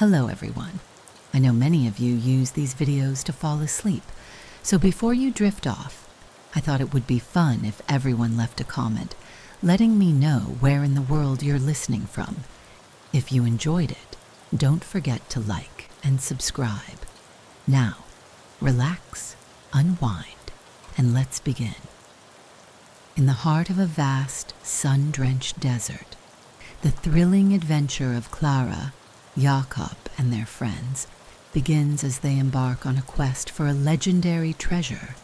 Hello everyone. I know many of you use these videos to fall asleep, so before you drift off, I thought it would be fun if everyone left a comment letting me know where in the world you're listening from. If you enjoyed it, don't forget to like and subscribe. Now, relax, unwind, and let's begin. In the heart of a vast, sun-drenched desert, the thrilling adventure of Clara, Jakob, and their friends begins as they embark on a quest for a legendary treasure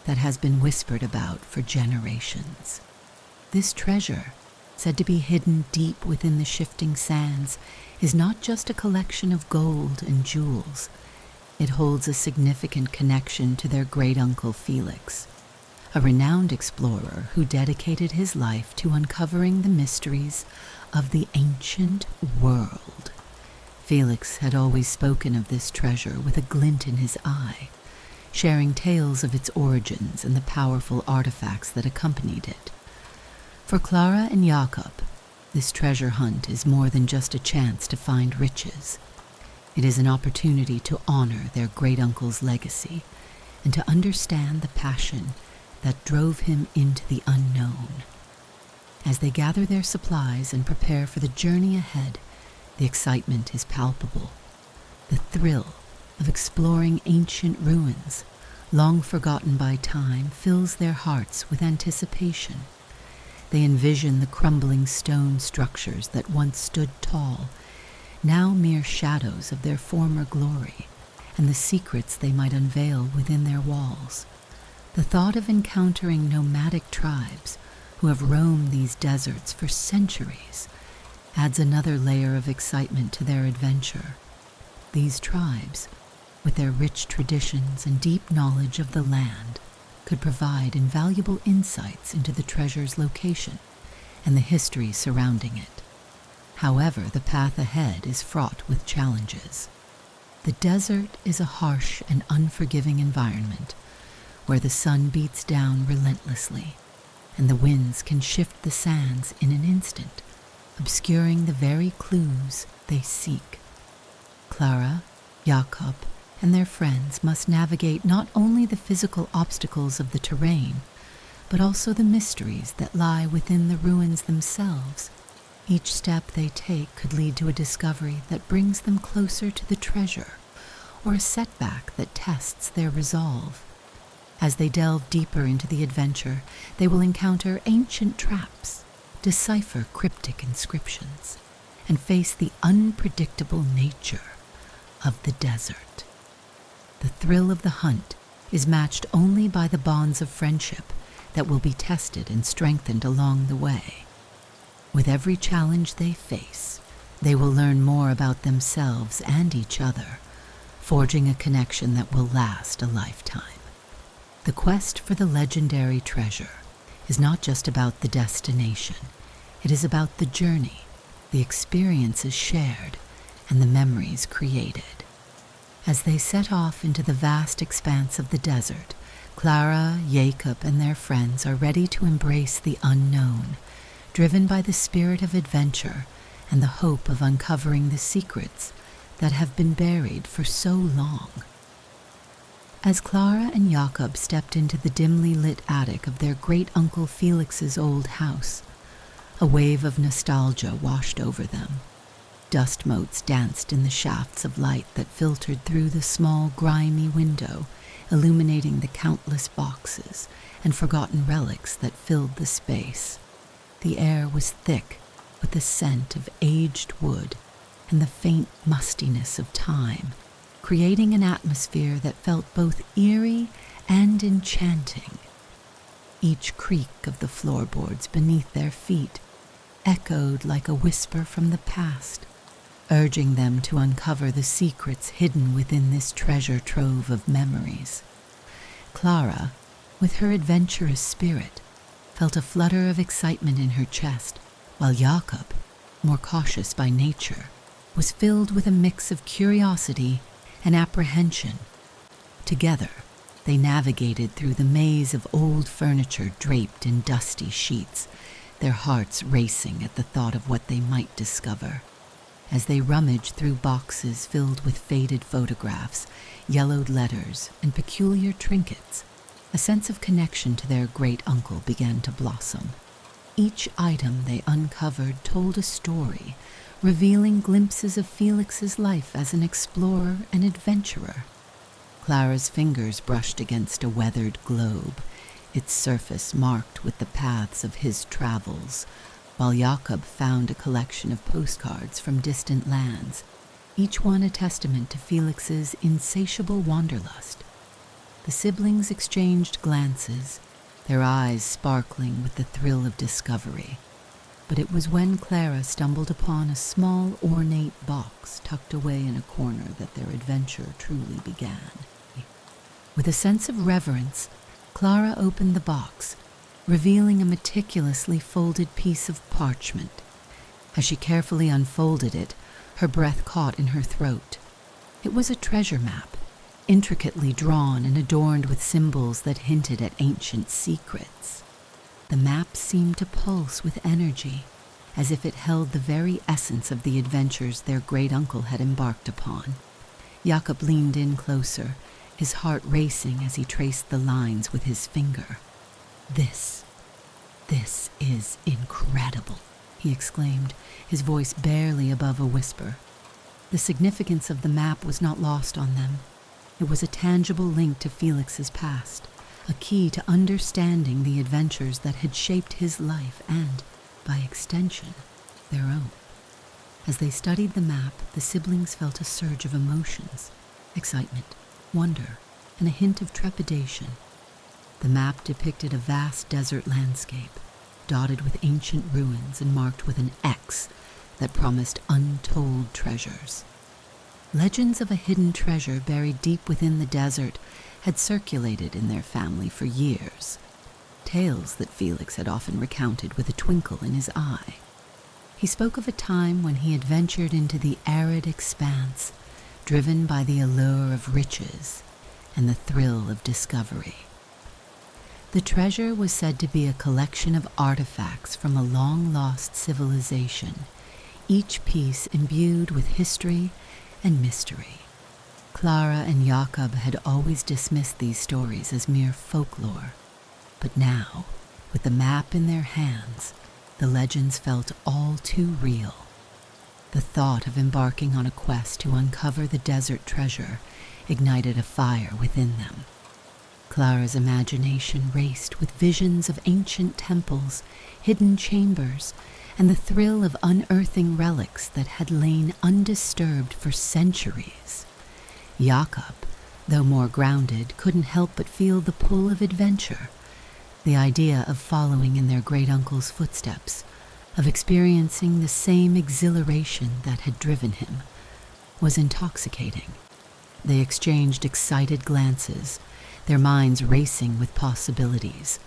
that has been whispered about for generations. This treasure, said to be hidden deep within the shifting sands, is not just a collection of gold and jewels. It holds a significant connection to their great-uncle Felix, a renowned explorer who dedicated his life to uncovering the mysteries of the ancient world. Felix had always spoken of this treasure with a glint in his eye, sharing tales of its origins and the powerful artifacts that accompanied it. For Clara and Jakob, this treasure hunt is more than just a chance to find riches. It is an opportunity to honor their great-uncle's legacy and to understand the passion that drove him into the unknown. As they gather their supplies and prepare for the journey ahead, the excitement is palpable. The thrill of exploring ancient ruins, long forgotten by time, fills their hearts with anticipation. They envision the crumbling stone structures that once stood tall, now mere shadows of their former glory, and the secrets they might unveil within their walls. The thought of encountering nomadic tribes who have roamed these deserts for centuries adds another layer of excitement to their adventure. These tribes, with their rich traditions and deep knowledge of the land, could provide invaluable insights into the treasure's location and the history surrounding it. However, the path ahead is fraught with challenges. The desert is a harsh and unforgiving environment where the sun beats down relentlessly and the winds can shift the sands in an instant, obscuring the very clues they seek. Clara, Jakob, and their friends must navigate not only the physical obstacles of the terrain, but also the mysteries that lie within the ruins themselves. Each step they take could lead to a discovery that brings them closer to the treasure, or a setback that tests their resolve. As they delve deeper into the adventure, they will encounter ancient traps, decipher cryptic inscriptions, and face the unpredictable nature of the desert. The thrill of the hunt is matched only by the bonds of friendship that will be tested and strengthened along the way. With every challenge they face, they will learn more about themselves and each other, forging a connection that will last a lifetime. The quest for the legendary treasure is not just about the destination. It is about the journey, the experiences shared, and the memories created. As they set off into the vast expanse of the desert, Clara, Jakob, and their friends are ready to embrace the unknown, driven by the spirit of adventure and the hope of uncovering the secrets that have been buried for so long. As Clara and Jakob stepped into the dimly lit attic of their great-uncle Felix's old house, a wave of nostalgia washed over them. Dust motes danced in the shafts of light that filtered through the small, grimy window, illuminating the countless boxes and forgotten relics that filled the space. The air was thick with the scent of aged wood and the faint mustiness of time, creating an atmosphere that felt both eerie and enchanting. Each creak of the floorboards beneath their feet echoed like a whisper from the past, urging them to uncover the secrets hidden within this treasure trove of memories. Clara, with her adventurous spirit, felt a flutter of excitement in her chest, while Jakob, more cautious by nature, was filled with a mix of curiosity and apprehension. Together, they navigated through the maze of old furniture draped in dusty sheets, their hearts racing at the thought of what they might discover. as they rummaged through boxes filled with faded photographs, yellowed letters, and peculiar trinkets. A sense of connection to their great-uncle began to blossom. Each item they uncovered told a story, revealing glimpses of Felix's life as an explorer and adventurer. Clara's fingers brushed against a weathered globe, its surface marked with the paths of his travels, while Jakob found a collection of postcards from distant lands, each one a testament to Felix's insatiable wanderlust. The siblings exchanged glances, their eyes sparkling with the thrill of discovery. But it was when Clara stumbled upon a small, ornate box tucked away in a corner that their adventure truly began. With a sense of reverence, Clara opened the box, revealing a meticulously folded piece of parchment. As she carefully unfolded it, her breath caught in her throat. It was a treasure map, intricately drawn and adorned with symbols that hinted at ancient secrets. The map seemed to pulse with energy, as if it held the very essence of the adventures their great-uncle had embarked upon. Jakob leaned in closer, his heart racing as he traced the lines with his finger. This is incredible," he exclaimed, his voice barely above a whisper. The significance of the map was not lost on them. It was a tangible link to Felix's past, a key to understanding the adventures that had shaped his life and, by extension, their own. As they studied the map, the siblings felt a surge of emotions, excitement, wonder, and a hint of trepidation. The map depicted a vast desert landscape, dotted with ancient ruins and marked with an X that promised untold treasures. Legends of a hidden treasure buried deep within the desert had circulated in their family for years, tales that Felix had often recounted with a twinkle in his eye. He spoke of a time when he had ventured into the arid expanse, driven by the allure of riches and the thrill of discovery. The treasure was said to be a collection of artifacts from a long-lost civilization, each piece imbued with history and mystery. Clara and Jakob had always dismissed these stories as mere folklore, but now, with the map in their hands, the legends felt all too real. The thought of embarking on a quest to uncover the desert treasure ignited a fire within them. Clara's imagination raced with visions of ancient temples, hidden chambers, and the thrill of unearthing relics that had lain undisturbed for centuries. Jakob, though more grounded, couldn't help but feel the pull of adventure. The idea of following in their great-uncle's footsteps, of experiencing the same exhilaration that had driven him, was intoxicating. They exchanged excited glances, their minds racing with possibilities.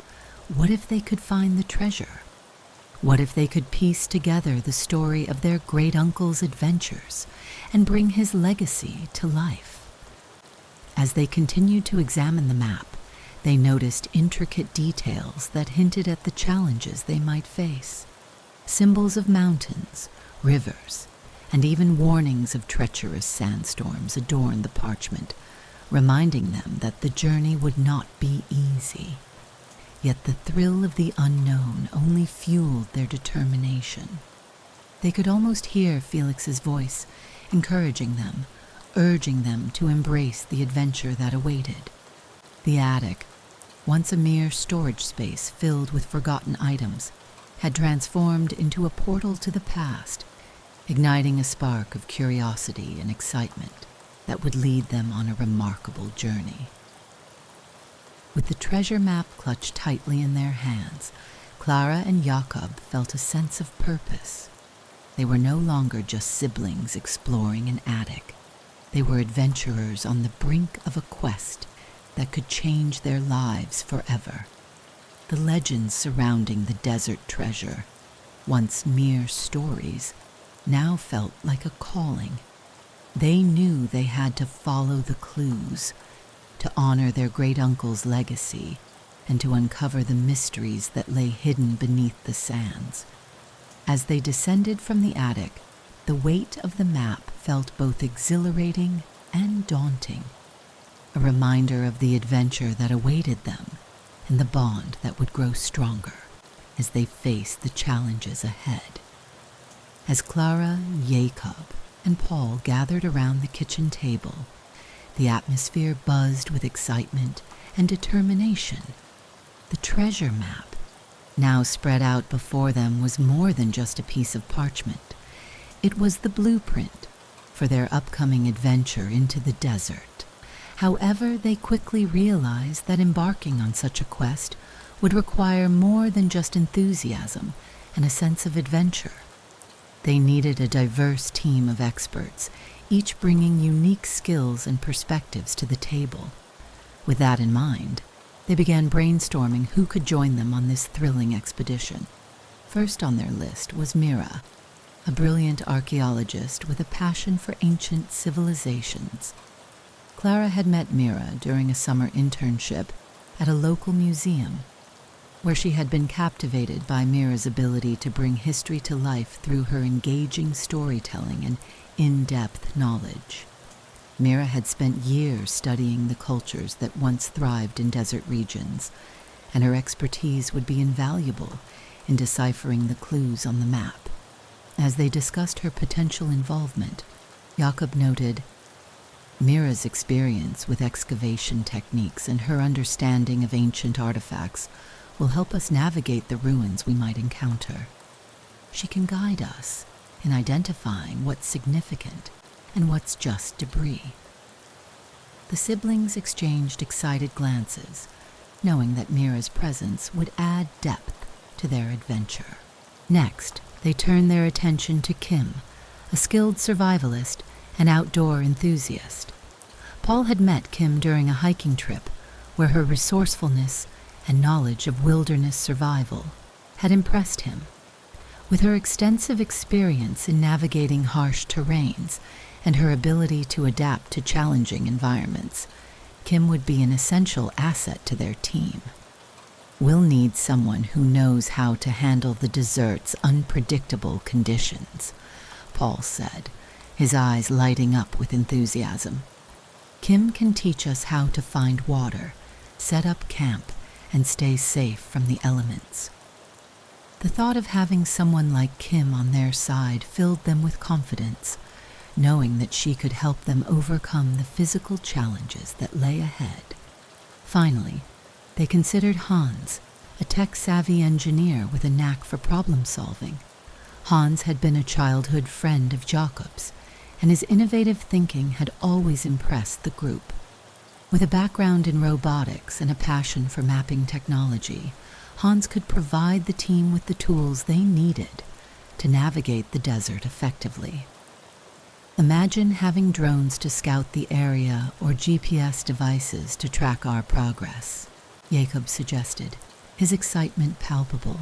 What if they could find the treasure? What if they could piece together the story of their great-uncle's adventures and bring his legacy to life? As they continued to examine the map, they noticed intricate details that hinted at the challenges they might face. Symbols of mountains, rivers, and even warnings of treacherous sandstorms adorned the parchment, reminding them that the journey would not be easy. Yet the thrill of the unknown only fueled their determination. They could almost hear Felix's voice, encouraging them, urging them to embrace the adventure that awaited. The attic, once a mere storage space filled with forgotten items, had transformed into a portal to the past, igniting a spark of curiosity and excitement that would lead them on a remarkable journey. With the treasure map clutched tightly in their hands, Clara and Jakob felt a sense of purpose. They were no longer just siblings exploring an attic. They were adventurers on the brink of a quest that could change their lives forever. The legends surrounding the desert treasure, once mere stories, now felt like a calling. They knew they had to follow the clues, to honor their great-uncle's legacy, and to uncover the mysteries that lay hidden beneath the sands. As they descended from the attic, the weight of the map felt both exhilarating and daunting, a reminder of the adventure that awaited them and the bond that would grow stronger as they faced the challenges ahead. As Clara, Jacob, and Paul gathered around the kitchen table, the atmosphere buzzed with excitement and determination. The treasure map, now spread out before them, was more than just a piece of parchment. It was the blueprint for their upcoming adventure into the desert. However, they quickly realized that embarking on such a quest would require more than just enthusiasm and a sense of adventure. They needed a diverse team of experts, each bringing unique skills and perspectives to the table. With that in mind, they began brainstorming who could join them on this thrilling expedition. First on their list was Mira, a brilliant archaeologist with a passion for ancient civilizations. Clara had met Mira during a summer internship at a local museum, where she had been captivated by Mira's ability to bring history to life through her engaging storytelling and in-depth knowledge. Mira had spent years studying the cultures that once thrived in desert regions, and her expertise would be invaluable in deciphering the clues on the map. As they discussed her potential involvement, Jacob noted, "Mira's experience with excavation techniques and her understanding of ancient artifacts will help us navigate the ruins we might encounter. She can guide us in identifying what's significant and what's just debris." The siblings exchanged excited glances, knowing that Mira's presence would add depth to their adventure. Next, they turned their attention to Kim, a skilled survivalist and outdoor enthusiast. Paul had met Kim during a hiking trip where her resourcefulness and knowledge of wilderness survival had impressed him. With her extensive experience in navigating harsh terrains and her ability to adapt to challenging environments, Kim would be an essential asset to their team. "We'll need someone who knows how to handle the desert's unpredictable conditions," Paul said, his eyes lighting up with enthusiasm. "Kim can teach us how to find water, set up camp, and stay safe from the elements." The thought of having someone like Kim on their side filled them with confidence, knowing that she could help them overcome the physical challenges that lay ahead. Finally, they considered Hans, a tech-savvy engineer with a knack for problem-solving. Hans had been a childhood friend of Jacob's, and his innovative thinking had always impressed the group. With a background in robotics and a passion for mapping technology, Hans could provide the team with the tools they needed to navigate the desert effectively. "Imagine having drones to scout the area or GPS devices to track our progress," Jacob suggested, his excitement palpable.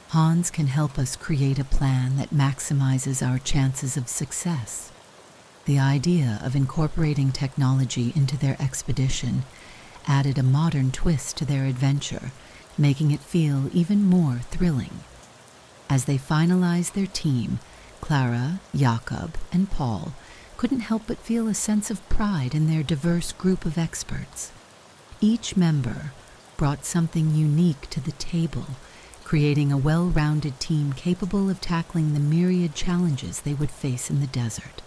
"Hans can help us create a plan that maximizes our chances of success." The idea of incorporating technology into their expedition added a modern twist to their adventure, making it feel even more thrilling. As they finalized their team, Clara, Jacob, and Paul couldn't help but feel a sense of pride in their diverse group of experts. Each member brought something unique to the table, creating a well-rounded team capable of tackling the myriad challenges they would face in the desert.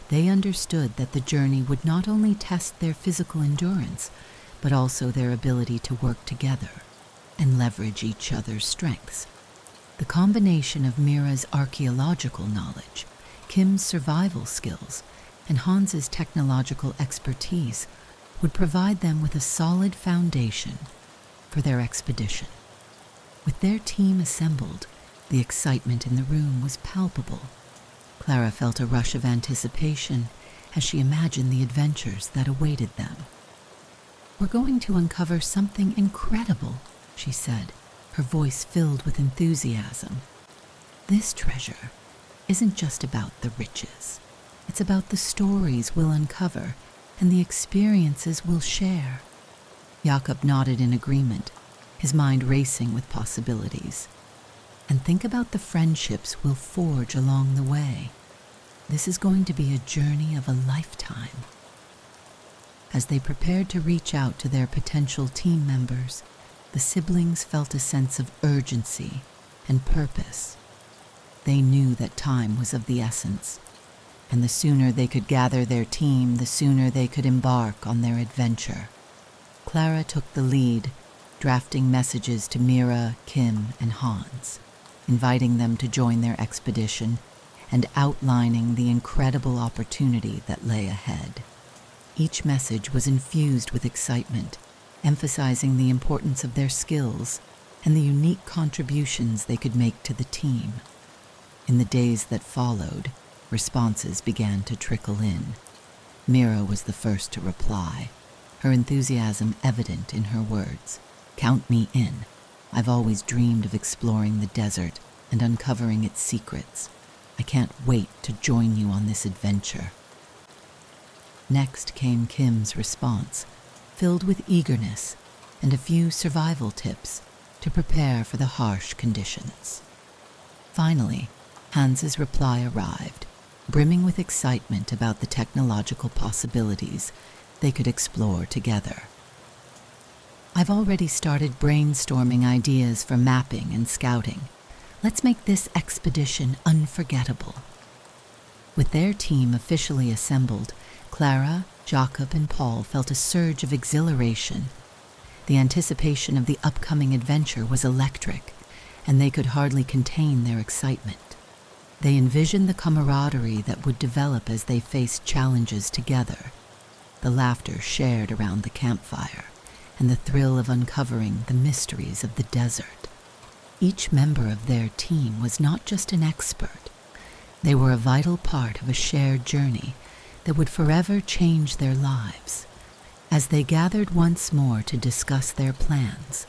They understood that the journey would not only test their physical endurance, but also their ability to work together and leverage each other's strengths. The combination of Mira's archaeological knowledge, Kim's survival skills, and Hans's technological expertise would provide them with a solid foundation for their expedition. With their team assembled, the excitement in the room was palpable. Clara felt a rush of anticipation as she imagined the adventures that awaited them. "We're going to uncover something incredible," she said, her voice filled with enthusiasm. "This treasure isn't just about the riches. It's about the stories we'll uncover and the experiences we'll share." Jacob nodded in agreement, his mind racing with possibilities. And think about the friendships we'll forge along the way. This is going to be a journey of a lifetime. As they prepared to reach out to their potential team members, the siblings felt a sense of urgency and purpose. They knew that time was of the essence, and the sooner they could gather their team, the sooner they could embark on their adventure. Clara took the lead, drafting messages to Mira, Kim, and Hans, inviting them to join their expedition and outlining the incredible opportunity that lay ahead. Each message was infused with excitement, emphasizing the importance of their skills and the unique contributions they could make to the team. In the days that followed, responses began to trickle in. Mira was the first to reply, her enthusiasm evident in her words. "Count me in. I've always dreamed of exploring the desert and uncovering its secrets. I can't wait to join you on this adventure." Next came Kim's response, filled with eagerness and a few survival tips to prepare for the harsh conditions. Finally, Hans's reply arrived, brimming with excitement about the technological possibilities they could explore together. "I've already started brainstorming ideas for mapping and scouting. Let's make this expedition unforgettable." With their team officially assembled, Clara, Jakob, and Paul felt a surge of exhilaration. The anticipation of the upcoming adventure was electric, and they could hardly contain their excitement. They envisioned the camaraderie that would develop as they faced challenges together, the laughter shared around the campfire, and the thrill of uncovering the mysteries of the desert. Each member of their team was not just an expert. They were a vital part of a shared journey that would forever change their lives. As they gathered once more to discuss their plans,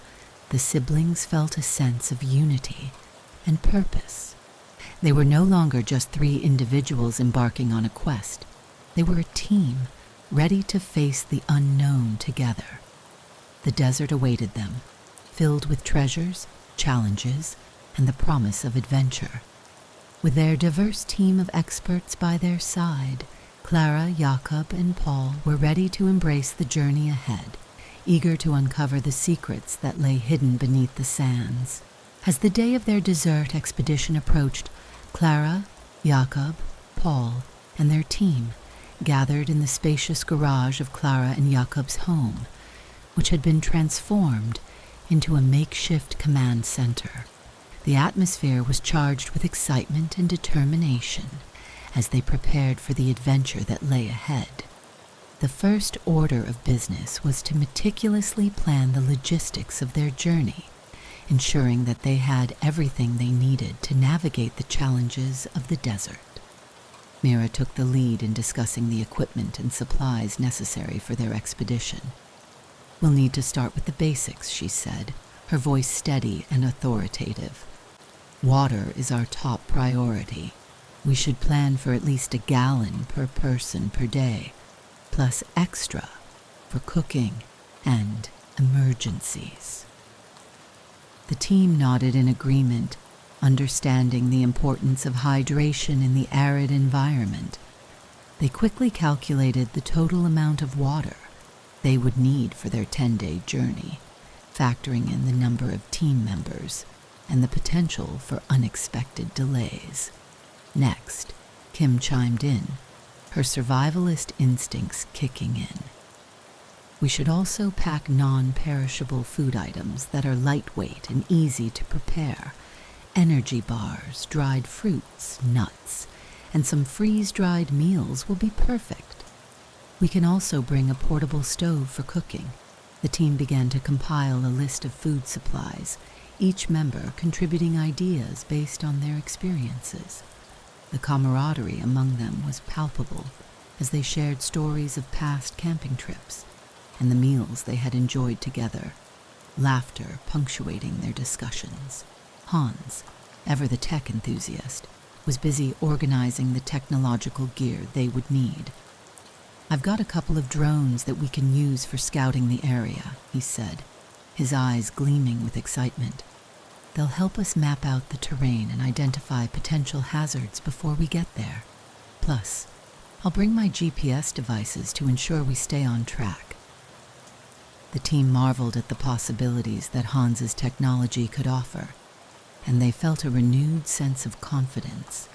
the siblings felt a sense of unity and purpose. They were no longer just three individuals embarking on a quest. They were a team ready to face the unknown together. The desert awaited them, filled with treasures, challenges, and the promise of adventure. With their diverse team of experts by their side, Clara, Jakob, and Paul were ready to embrace the journey ahead, eager to uncover the secrets that lay hidden beneath the sands. As the day of their desert expedition approached, Clara, Jakob, Paul, and their team gathered in the spacious garage of Clara and Jakob's home, which had been transformed into a makeshift command center. The atmosphere was charged with excitement and determination as they prepared for the adventure that lay ahead. The first order of business was to meticulously plan the logistics of their journey, ensuring that they had everything they needed to navigate the challenges of the desert. Mira took the lead in discussing the equipment and supplies necessary for their expedition. "We'll need to start with the basics," she said, her voice steady and authoritative. "Water is our top priority. We should plan for at least a gallon per person per day, plus extra for cooking and emergencies." The team nodded in agreement, understanding the importance of hydration in the arid environment. They quickly calculated the total amount of water they would need for their 10-day journey, factoring in the number of team members and the potential for unexpected delays. Next, Kim chimed in, her survivalist instincts kicking in. "We should also pack non-perishable food items that are lightweight and easy to prepare. Energy bars, dried fruits, nuts, and some freeze-dried meals will be perfect. We can also bring a portable stove for cooking." The team began to compile a list of food supplies, each member contributing ideas based on their experiences. The camaraderie among them was palpable as they shared stories of past camping trips and the meals they had enjoyed together, laughter punctuating their discussions. Hans, ever the tech enthusiast, was busy organizing the technological gear they would need. "I've got a couple of drones that we can use for scouting the area," he said, his eyes gleaming with excitement. They'll help us map out the terrain and identify potential hazards before we get there. Plus, I'll bring my GPS devices to ensure we stay on track. The team marveled at the possibilities that Hans's technology could offer, and they felt a renewed sense of confidence,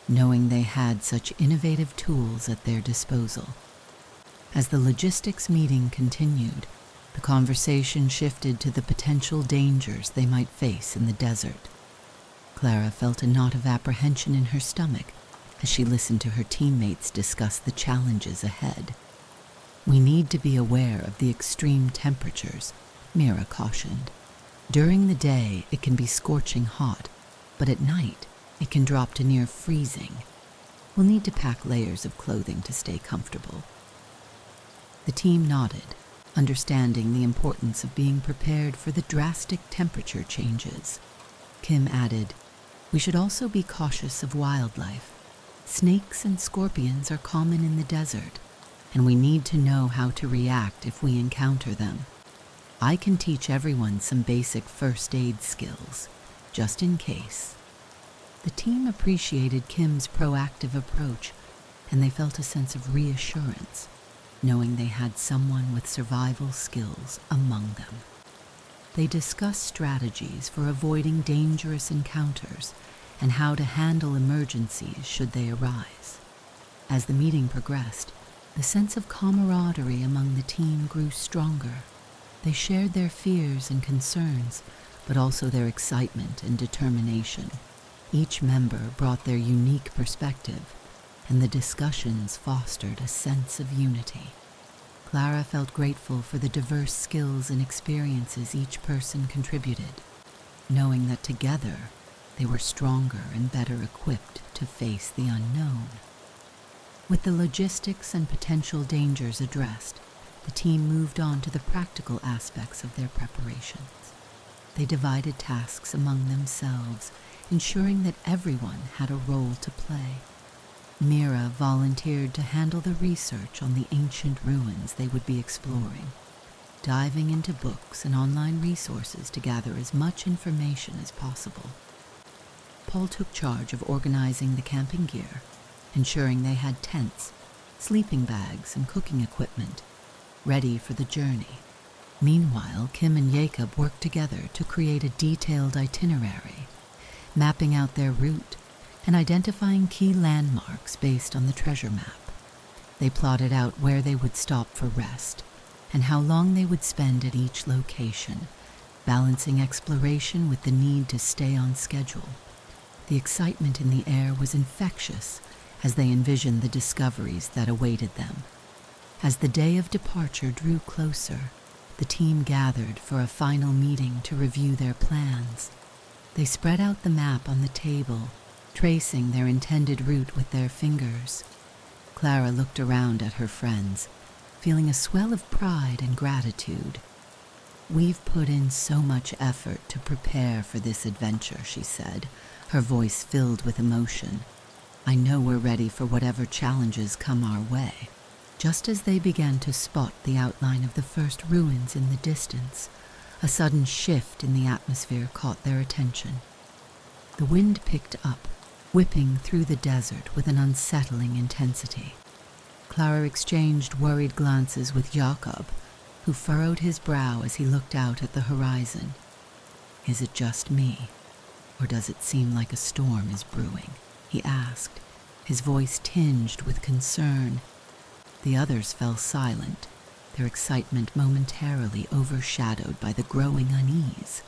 knowing they had such innovative tools at their disposal. As the logistics meeting continued, the conversation shifted to the potential dangers they might face in the desert. Clara felt a knot of apprehension in her stomach as she listened to her teammates discuss the challenges ahead. "We need to be aware of the extreme temperatures," Mira cautioned. "During the day, it can be scorching hot, but at night, it can drop to near freezing. We'll need to pack layers of clothing to stay comfortable." The team nodded, understanding the importance of being prepared for the drastic temperature changes. Kim added, "We should also be cautious of wildlife. Snakes and scorpions are common in the desert, and we need to know how to react if we encounter them. I can teach everyone some basic first aid skills, just in case." The team appreciated Kim's proactive approach, and they felt a sense of reassurance, knowing they had someone with survival skills among them. They discussed strategies for avoiding dangerous encounters and how to handle emergencies should they arise. As the meeting progressed, the sense of camaraderie among the team grew stronger. They shared their fears and concerns, but also their excitement and determination. Each member brought their unique perspective, and the discussions fostered a sense of unity. Clara felt grateful for the diverse skills and experiences each person contributed, knowing that together they were stronger and better equipped to face the unknown. With the logistics and potential dangers addressed, the team moved on to the practical aspects of their preparations. They divided tasks among themselves, ensuring that everyone had a role to play. Mira volunteered to handle the research on the ancient ruins they would be exploring, diving into books and online resources to gather as much information as possible. Paul took charge of organizing the camping gear, ensuring they had tents, sleeping bags, and cooking equipment ready for the journey. Meanwhile, Kim and Jacob worked together to create a detailed itinerary, mapping out their route and identifying key landmarks based on the treasure map. They plotted out where they would stop for rest and how long they would spend at each location, balancing exploration with the need to stay on schedule. The excitement in the air was infectious as they envisioned the discoveries that awaited them. As the day of departure drew closer, the team gathered for a final meeting to review their plans. They spread out the map on the table, tracing their intended route with their fingers. Clara looked around at her friends, feeling a swell of pride and gratitude. "We've put in so much effort to prepare for this adventure," she said, her voice filled with emotion. "I know we're ready for whatever challenges come our way." Just as they began to spot the outline of the first ruins in the distance, a sudden shift in the atmosphere caught their attention. The wind picked up, whipping through the desert with an unsettling intensity. Clara exchanged worried glances with Jacob, who furrowed his brow as he looked out at the horizon. "Is it just me, or does it seem like a storm is brewing?" he asked, his voice tinged with concern. The others fell silent, their excitement momentarily overshadowed by the growing unease.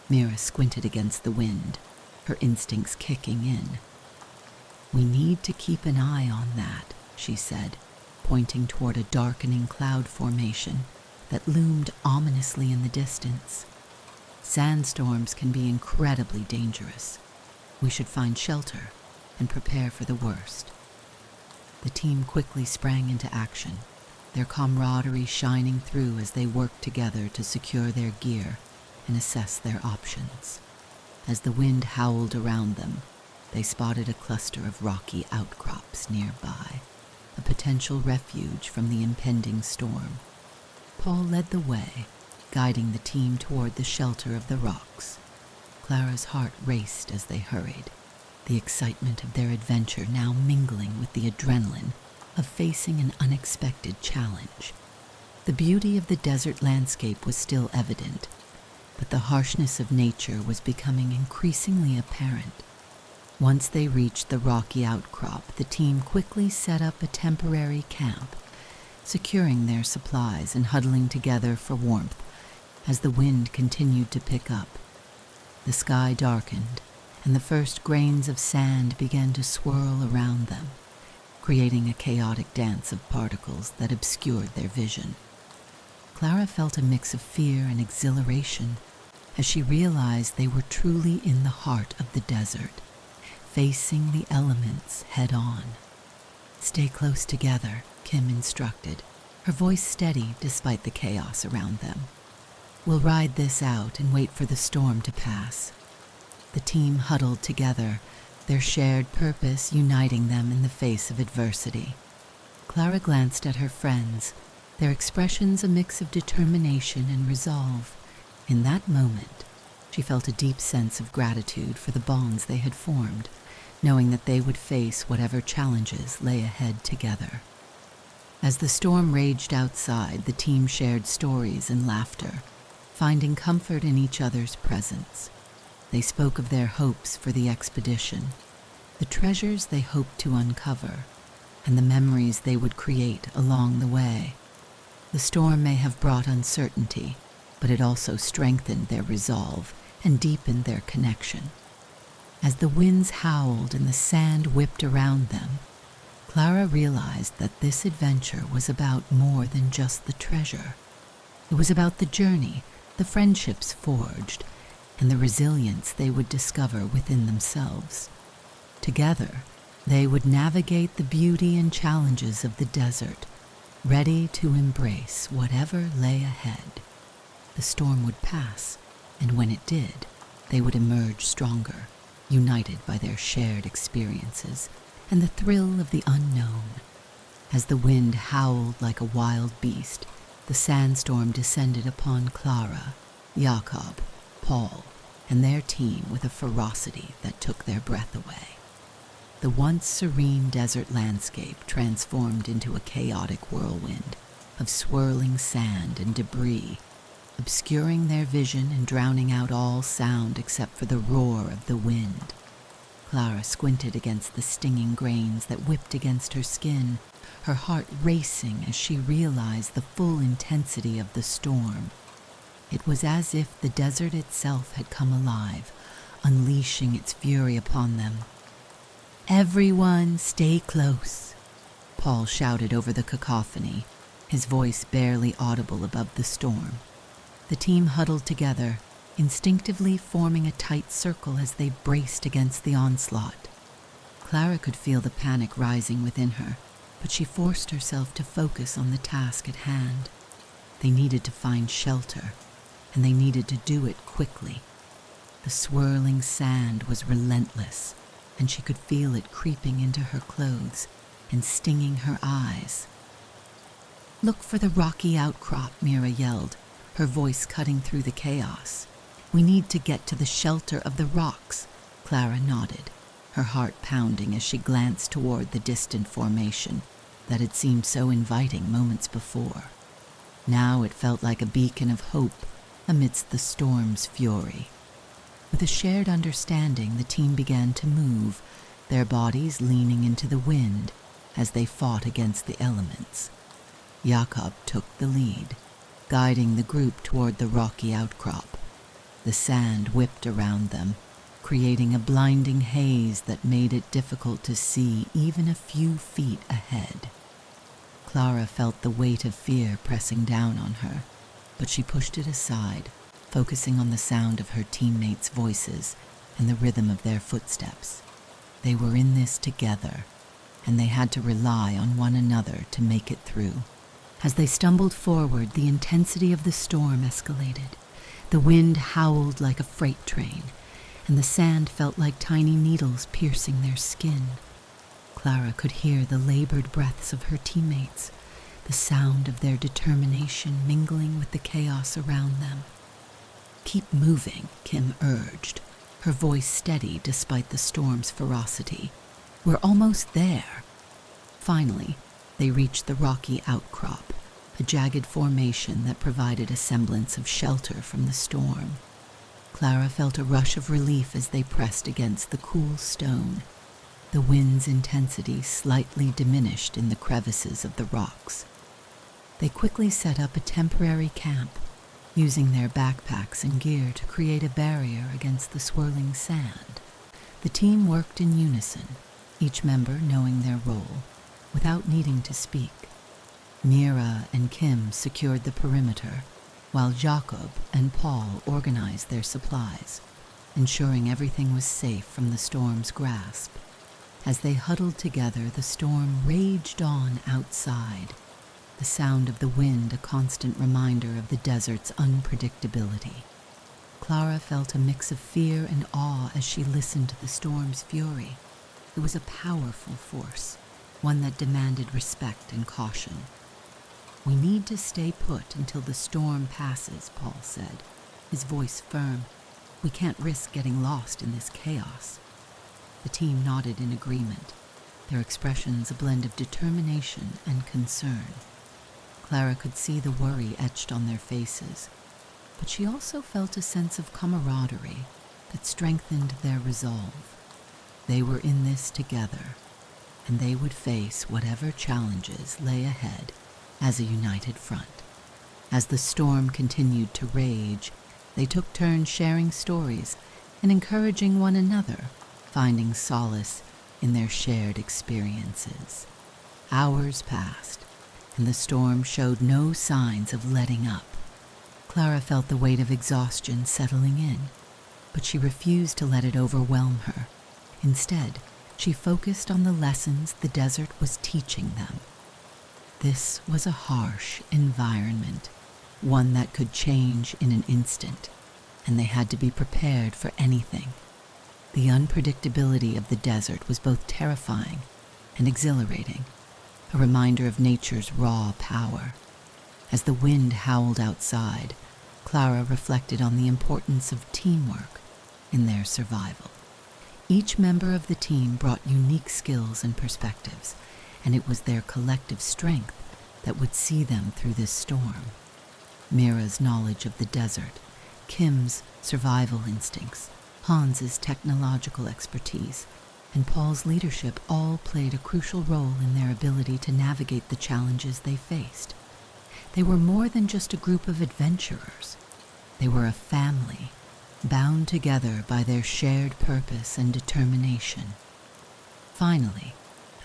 Mira squinted against the wind, her instincts kicking in. "We need to keep an eye on that," she said, pointing toward a darkening cloud formation that loomed ominously in the distance. "Sandstorms can be incredibly dangerous. We should find shelter and prepare for the worst." The team quickly sprang into action, their camaraderie shining through as they worked together to secure their gear and assess their options. As the wind howled around them, they spotted a cluster of rocky outcrops nearby, a potential refuge from the impending storm. Paul led the way, guiding the team toward the shelter of the rocks. Clara's heart raced as they hurried, the excitement of their adventure now mingling with the adrenaline of facing an unexpected challenge. The beauty of the desert landscape was still evident, but the harshness of nature was becoming increasingly apparent. Once they reached the rocky outcrop, the team quickly set up a temporary camp, securing their supplies and huddling together for warmth as the wind continued to pick up. The sky darkened, and the first grains of sand began to swirl around them, creating a chaotic dance of particles that obscured their vision. Clara felt a mix of fear and exhilaration as she realized they were truly in the heart of the desert, facing the elements head-on. "Stay close together," Kim instructed, her voice steady despite the chaos around them. "We'll ride this out and wait for the storm to pass." The team huddled together, their shared purpose uniting them in the face of adversity. Clara glanced at her friends, their expressions a mix of determination and resolve. In that moment, she felt a deep sense of gratitude for the bonds they had formed, knowing that they would face whatever challenges lay ahead together. As the storm raged outside, the team shared stories and laughter, finding comfort in each other's presence. They spoke of their hopes for the expedition, the treasures they hoped to uncover, and the memories they would create along the way. The storm may have brought uncertainty, but it also strengthened their resolve and deepened their connection. As the winds howled and the sand whipped around them, Clara realized that this adventure was about more than just the treasure. It was about the journey, the friendships forged, and the resilience they would discover within themselves. Together, they would navigate the beauty and challenges of the desert, ready to embrace whatever lay ahead. The storm would pass, and when it did, they would emerge stronger, united by their shared experiences and the thrill of the unknown. As the wind howled like a wild beast, the sandstorm descended upon Clara, Jakob, Paul, and their team with a ferocity that took their breath away. The once serene desert landscape transformed into a chaotic whirlwind of swirling sand and debris, obscuring their vision and drowning out all sound except for the roar of the wind. Clara squinted against the stinging grains that whipped against her skin, her heart racing as she realized the full intensity of the storm. It was as if the desert itself had come alive, unleashing its fury upon them. "Everyone, stay close," Paul shouted over the cacophony, his voice barely audible above the storm. The team huddled together, instinctively forming a tight circle as they braced against the onslaught. Clara could feel the panic rising within her, but she forced herself to focus on the task at hand. They needed to find shelter, and they needed to do it quickly. The swirling sand was relentless, and she could feel it creeping into her clothes and stinging her eyes. "Look for the rocky outcrop," Mira yelled, her voice cutting through the chaos. "We need to get to the shelter of the rocks." Clara nodded, her heart pounding as she glanced toward the distant formation that had seemed so inviting moments before. Now it felt like a beacon of hope amidst the storm's fury. With a shared understanding, the team began to move, their bodies leaning into the wind as they fought against the elements. Jakob took the lead, guiding the group toward the rocky outcrop. The sand whipped around them, creating a blinding haze that made it difficult to see even a few feet ahead. Clara felt the weight of fear pressing down on her, but she pushed it aside, focusing on the sound of her teammates' voices and the rhythm of their footsteps. They were in this together, and they had to rely on one another to make it through. As they stumbled forward, the intensity of the storm escalated. The wind howled like a freight train, and the sand felt like tiny needles piercing their skin. Clara could hear the labored breaths of her teammates, the sound of their determination mingling with the chaos around them. "Keep moving," Kim urged, her voice steady despite the storm's ferocity. "We're almost there." Finally, they reached the rocky outcrop, a jagged formation that provided a semblance of shelter from the storm. Clara felt a rush of relief as they pressed against the cool stone. The wind's intensity slightly diminished in the crevices of the rocks. They quickly set up a temporary camp, using their backpacks and gear to create a barrier against the swirling sand. The team worked in unison, each member knowing their role, without needing to speak. Mira and Kim secured the perimeter, while Jacob and Paul organized their supplies, ensuring everything was safe from the storm's grasp. As they huddled together, the storm raged on outside, the sound of the wind a constant reminder of the desert's unpredictability. Clara felt a mix of fear and awe as she listened to the storm's fury. It was a powerful force, one that demanded respect and caution. "We need to stay put until the storm passes," Paul said, his voice firm. "We can't risk getting lost in this chaos." The team nodded in agreement, their expressions a blend of determination and concern. Clara could see the worry etched on their faces, but she also felt a sense of camaraderie that strengthened their resolve. They were in this together, and they would face whatever challenges lay ahead as a united front. As the storm continued to rage, they took turns sharing stories and encouraging one another, finding solace in their shared experiences. Hours passed, and the storm showed no signs of letting up. Clara felt the weight of exhaustion settling in, but she refused to let it overwhelm her. Instead, she focused on the lessons the desert was teaching them. This was a harsh environment, one that could change in an instant, and they had to be prepared for anything. The unpredictability of the desert was both terrifying and exhilarating, a reminder of nature's raw power. As the wind howled outside, Clara reflected on the importance of teamwork in their survival. Each member of the team brought unique skills and perspectives, and it was their collective strength that would see them through this storm. Mira's knowledge of the desert, Kim's survival instincts, Hans's technological expertise, and Paul's leadership all played a crucial role in their ability to navigate the challenges they faced. They were more than just a group of adventurers. They were a family, bound together by their shared purpose and determination. Finally,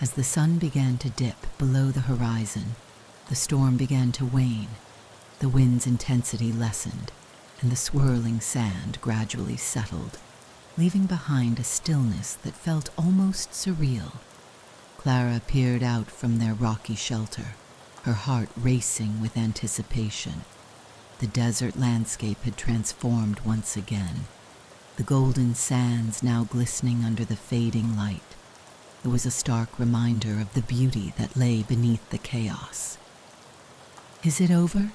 as the sun began to dip below the horizon, the storm began to wane. The wind's intensity lessened, and the swirling sand gradually settled, leaving behind a stillness that felt almost surreal. Clara peered out from their rocky shelter, her heart racing with anticipation. The desert landscape had transformed once again, the golden sands now glistening under the fading light. It was a stark reminder of the beauty that lay beneath the chaos. "Is it over?"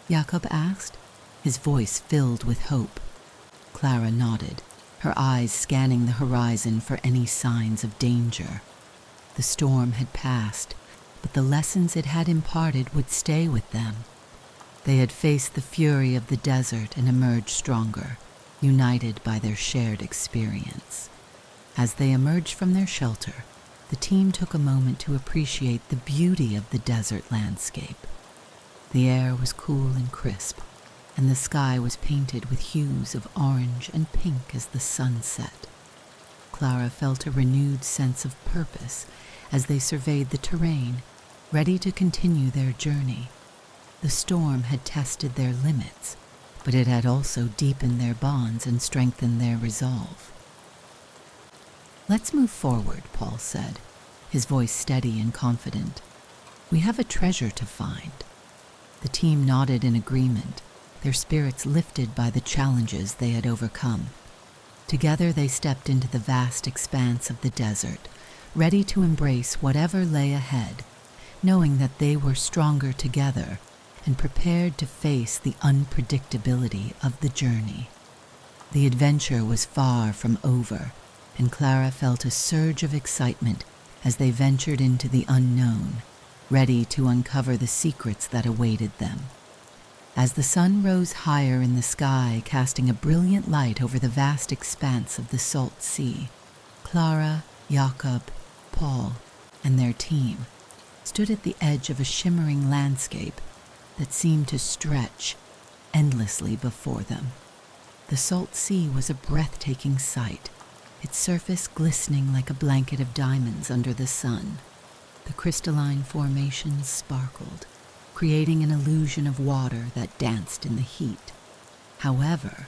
Jacob asked, his voice filled with hope. Clara nodded, her eyes scanning the horizon for any signs of danger. The storm had passed, but the lessons it had imparted would stay with them. They had faced the fury of the desert and emerged stronger, united by their shared experience. As they emerged from their shelter, the team took a moment to appreciate the beauty of the desert landscape. The air was cool and crisp, and the sky was painted with hues of orange and pink as the sun set. Clara felt a renewed sense of purpose as they surveyed the terrain, ready to continue their journey. The storm had tested their limits, but it had also deepened their bonds and strengthened their resolve. "Let's move forward," Paul said, his voice steady and confident. "We have a treasure to find." The team nodded in agreement, their spirits lifted by the challenges they had overcome. Together they stepped into the vast expanse of the desert, ready to embrace whatever lay ahead, knowing that they were stronger together and prepared to face the unpredictability of the journey. The adventure was far from over, and Clara felt a surge of excitement as they ventured into the unknown, ready to uncover the secrets that awaited them. As the sun rose higher in the sky, casting a brilliant light over the vast expanse of the salt sea, Clara, Jakob, Paul, and their team stood at the edge of a shimmering landscape that seemed to stretch endlessly before them. The salt sea was a breathtaking sight, its surface glistening like a blanket of diamonds under the sun. The crystalline formations sparkled, creating an illusion of water that danced in the heat. However,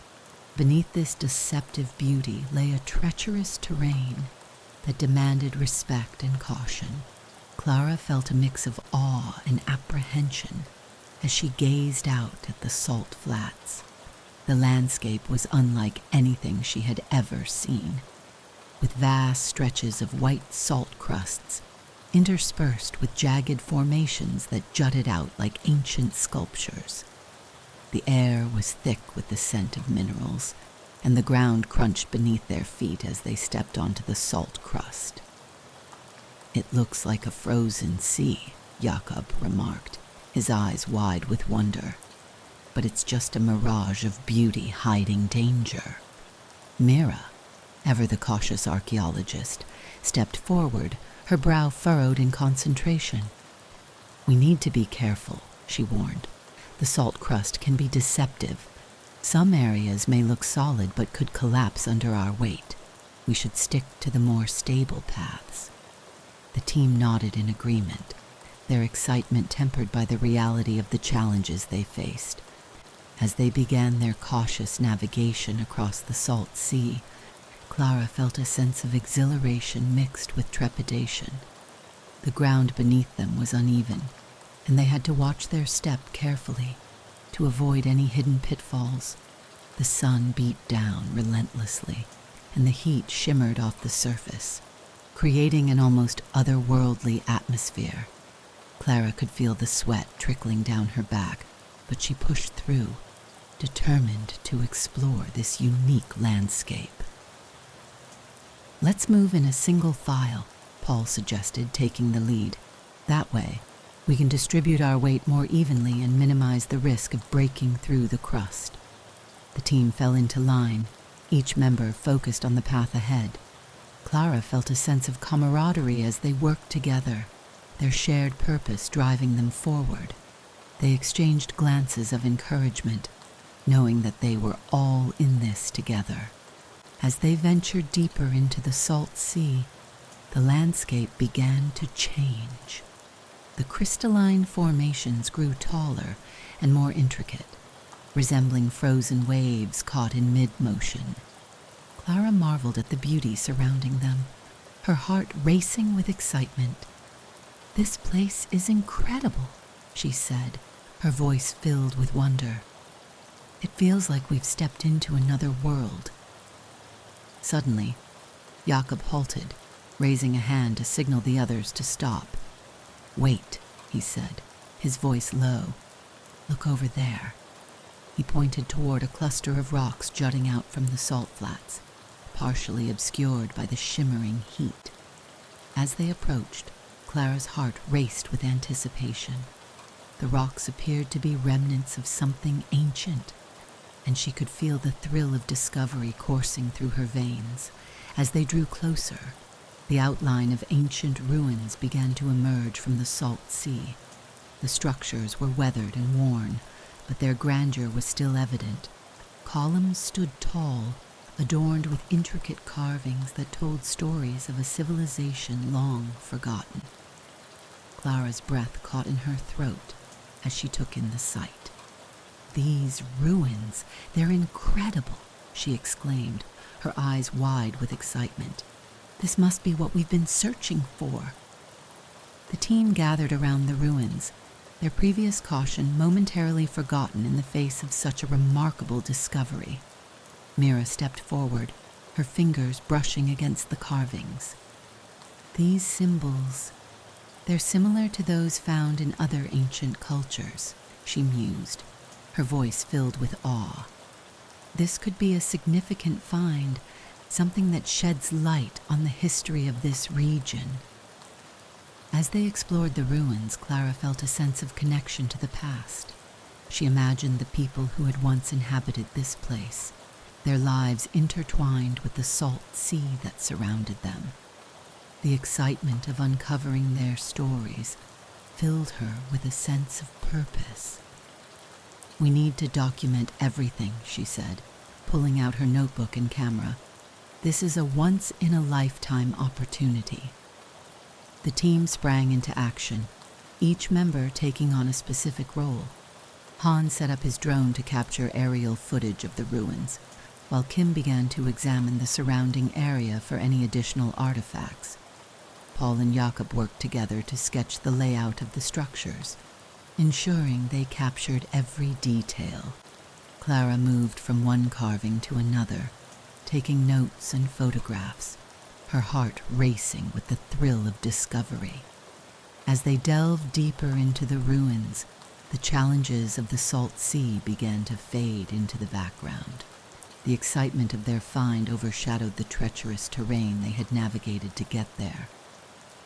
beneath this deceptive beauty lay a treacherous terrain that demanded respect and caution. Clara felt a mix of awe and apprehension as she gazed out at the salt flats. The landscape was unlike anything she had ever seen, with vast stretches of white salt crusts interspersed with jagged formations that jutted out like ancient sculptures. The air was thick with the scent of minerals, and the ground crunched beneath their feet as they stepped onto the salt crust. "It looks like a frozen sea," Jakob remarked, his eyes wide with wonder. "But it's just a mirage of beauty hiding danger." Mira, ever the cautious archaeologist, stepped forward, her brow furrowed in concentration. "We need to be careful," she warned. "The salt crust can be deceptive. Some areas may look solid but could collapse under our weight. We should stick to the more stable paths." The team nodded in agreement, their excitement tempered by the reality of the challenges they faced. As they began their cautious navigation across the salt sea, Clara felt a sense of exhilaration mixed with trepidation. The ground beneath them was uneven, and they had to watch their step carefully to avoid any hidden pitfalls. The sun beat down relentlessly, and the heat shimmered off the surface, creating an almost otherworldly atmosphere. Clara could feel the sweat trickling down her back, but she pushed through, determined to explore this unique landscape. "Let's move in a single file," Paul suggested, taking the lead. "That way, we can distribute our weight more evenly and minimize the risk of breaking through the crust." The team fell into line, each member focused on the path ahead. Clara felt a sense of camaraderie as they worked together, their shared purpose driving them forward. They exchanged glances of encouragement, knowing that they were all in this together. As they ventured deeper into the salt sea, the landscape began to change. The crystalline formations grew taller and more intricate, resembling frozen waves caught in mid-motion. Clara marveled at the beauty surrounding them, her heart racing with excitement. "This place is incredible," she said, her voice filled with wonder. "It feels like we've stepped into another world." Suddenly, Jakob halted, raising a hand to signal the others to stop. "Wait," he said, his voice low. "Look over there." He pointed toward a cluster of rocks jutting out from the salt flats, partially obscured by the shimmering heat. As they approached, Clara's heart raced with anticipation. The rocks appeared to be remnants of something ancient, and she could feel the thrill of discovery coursing through her veins. As they drew closer, the outline of ancient ruins began to emerge from the salt sea. The structures were weathered and worn, but their grandeur was still evident. Columns stood tall, adorned with intricate carvings that told stories of a civilization long forgotten. Clara's breath caught in her throat as she took in the sight. "These ruins, they're incredible," she exclaimed, her eyes wide with excitement. "This must be what we've been searching for." The team gathered around the ruins, their previous caution momentarily forgotten in the face of such a remarkable discovery. Mira stepped forward, her fingers brushing against the carvings. "These symbols, they're similar to those found in other ancient cultures," she mused, her voice filled with awe. this could be a significant find, something that sheds light on the history of this region. As they explored the ruins, Clara felt a sense of connection to the past. She imagined the people who had once inhabited this place, their lives intertwined with the salt sea that surrounded them. The excitement of uncovering their stories filled her with a sense of purpose. "We need to document everything," she said, pulling out her notebook and camera. "This is a once-in-a-lifetime opportunity." The team sprang into action, each member taking on a specific role. Han set up his drone to capture aerial footage of the ruins, while Kim began to examine the surrounding area for any additional artifacts. Paul and Jakob worked together to sketch the layout of the structures, ensuring they captured every detail. Clara moved from one carving to another, taking notes and photographs, her heart racing with the thrill of discovery. As they delved deeper into the ruins, the challenges of the salt sea began to fade into the background. The excitement of their find overshadowed the treacherous terrain they had navigated to get there.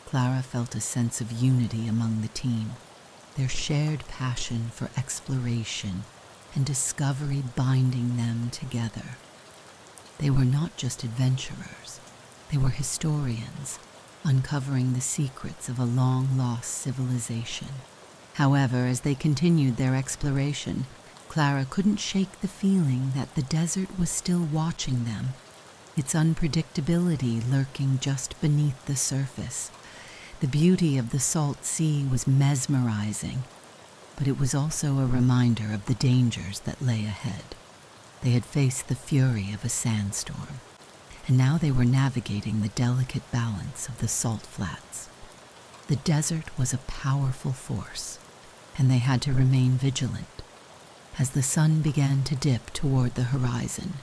Clara felt a sense of unity among the team, their shared passion for exploration and discovery binding them together. They were not just adventurers, they were historians, uncovering the secrets of a long-lost civilization. However, as they continued their exploration, Clara couldn't shake the feeling that the desert was still watching them, its unpredictability lurking just beneath the surface. The beauty of the salt sea was mesmerizing, but it was also a reminder of the dangers that lay ahead. They had faced the fury of a sandstorm, and now they were navigating the delicate balance of the salt flats. The desert was a powerful force, and they had to remain vigilant. As the sun began to dip toward the horizon,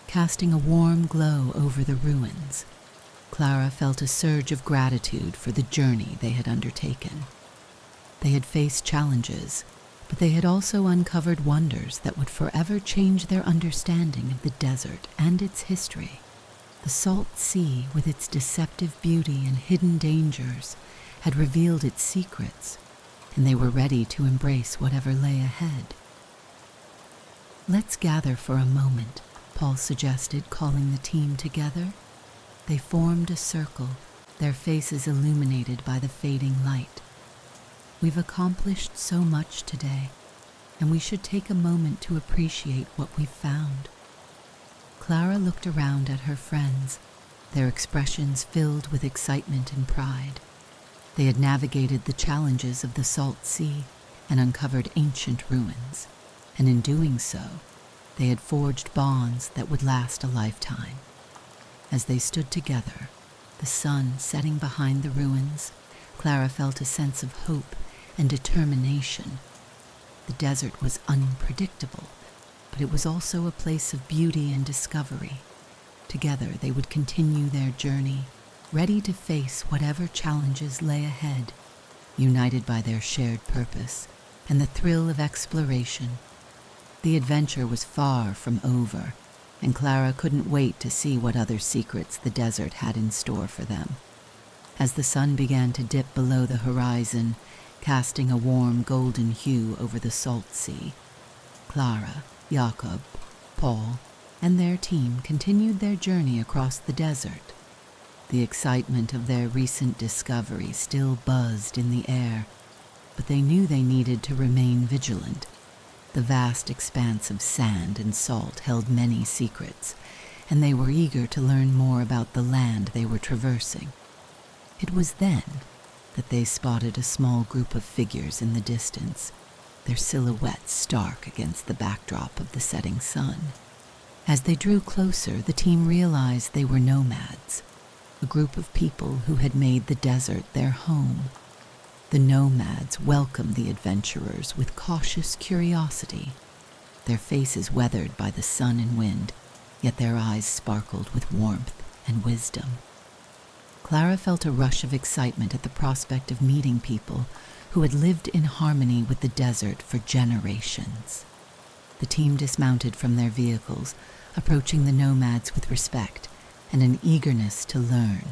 casting a warm glow over the ruins, Clara felt a surge of gratitude for the journey they had undertaken. They had faced challenges, but they had also uncovered wonders that would forever change their understanding of the desert and its history. The salt sea, with its deceptive beauty and hidden dangers, had revealed its secrets, and they were ready to embrace whatever lay ahead. "Let's gather for a moment," Paul suggested, calling the team together. They formed a circle, their faces illuminated by the fading light. "We've accomplished so much today, and we should take a moment to appreciate what we've found." Clara looked around at her friends, their expressions filled with excitement and pride. They had navigated the challenges of the salt sea and uncovered ancient ruins, and in doing so, they had forged bonds that would last a lifetime. As they stood together, the sun setting behind the ruins, Clara felt a sense of hope and determination. The desert was unpredictable, but it was also a place of beauty and discovery. Together they would continue their journey, ready to face whatever challenges lay ahead, united by their shared purpose and the thrill of exploration. The adventure was far from over, and Clara couldn't wait to see what other secrets the desert had in store for them. As the sun began to dip below the horizon, casting a warm golden hue over the salt sea, Clara, Jakob, Paul, and their team continued their journey across the desert. The excitement of their recent discovery still buzzed in the air, but they knew they needed to remain vigilant. The vast expanse of sand and salt held many secrets, and they were eager to learn more about the land they were traversing. It was then that they spotted a small group of figures in the distance, their silhouettes stark against the backdrop of the setting sun. As they drew closer, the team realized they were nomads, a group of people who had made the desert their home. The nomads welcomed the adventurers with cautious curiosity, their faces weathered by the sun and wind, yet their eyes sparkled with warmth and wisdom. Clara felt a rush of excitement at the prospect of meeting people who had lived in harmony with the desert for generations. The team dismounted from their vehicles, approaching the nomads with respect and an eagerness to learn.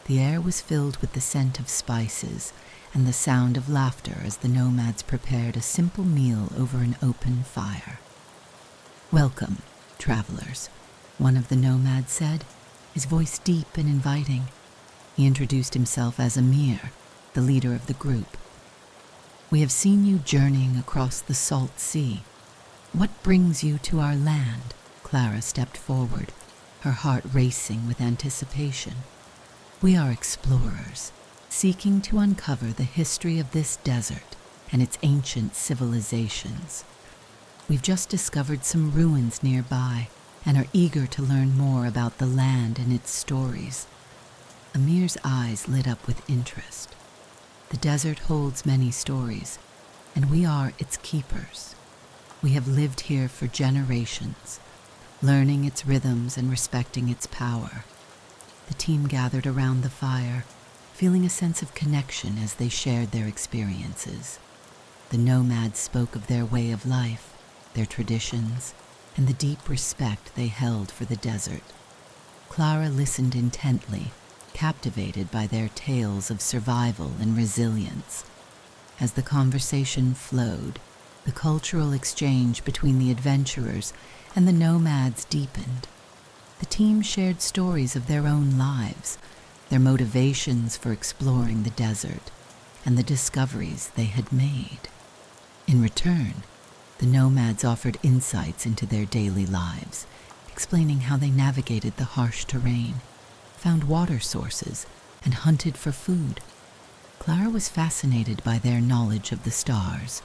The air was filled with the scent of spices and the sound of laughter as the nomads prepared a simple meal over an open fire. "Welcome, travelers," one of the nomads said, his voice deep and inviting. He introduced himself as Amir, the leader of the group. "We have seen you journeying across the salt sea. What brings you to our land?" Clara stepped forward, her heart racing with anticipation. "We are explorers, seeking to uncover the history of this desert and its ancient civilizations. We've just discovered some ruins nearby and are eager to learn more about the land and its stories." Amir's eyes lit up with interest. "The desert holds many stories, and we are its keepers. We have lived here for generations, learning its rhythms and respecting its power." The team gathered around the fire, feeling a sense of connection as they shared their experiences. The nomads spoke of their way of life, their traditions, and the deep respect they held for the desert. Clara listened intently, captivated by their tales of survival and resilience. As the conversation flowed, the cultural exchange between the adventurers and the nomads deepened. The team shared stories of their own lives, their motivations for exploring the desert, and the discoveries they had made. In return, the nomads offered insights into their daily lives, explaining how they navigated the harsh terrain, found water sources, and hunted for food. Clara was fascinated by their knowledge of the stars,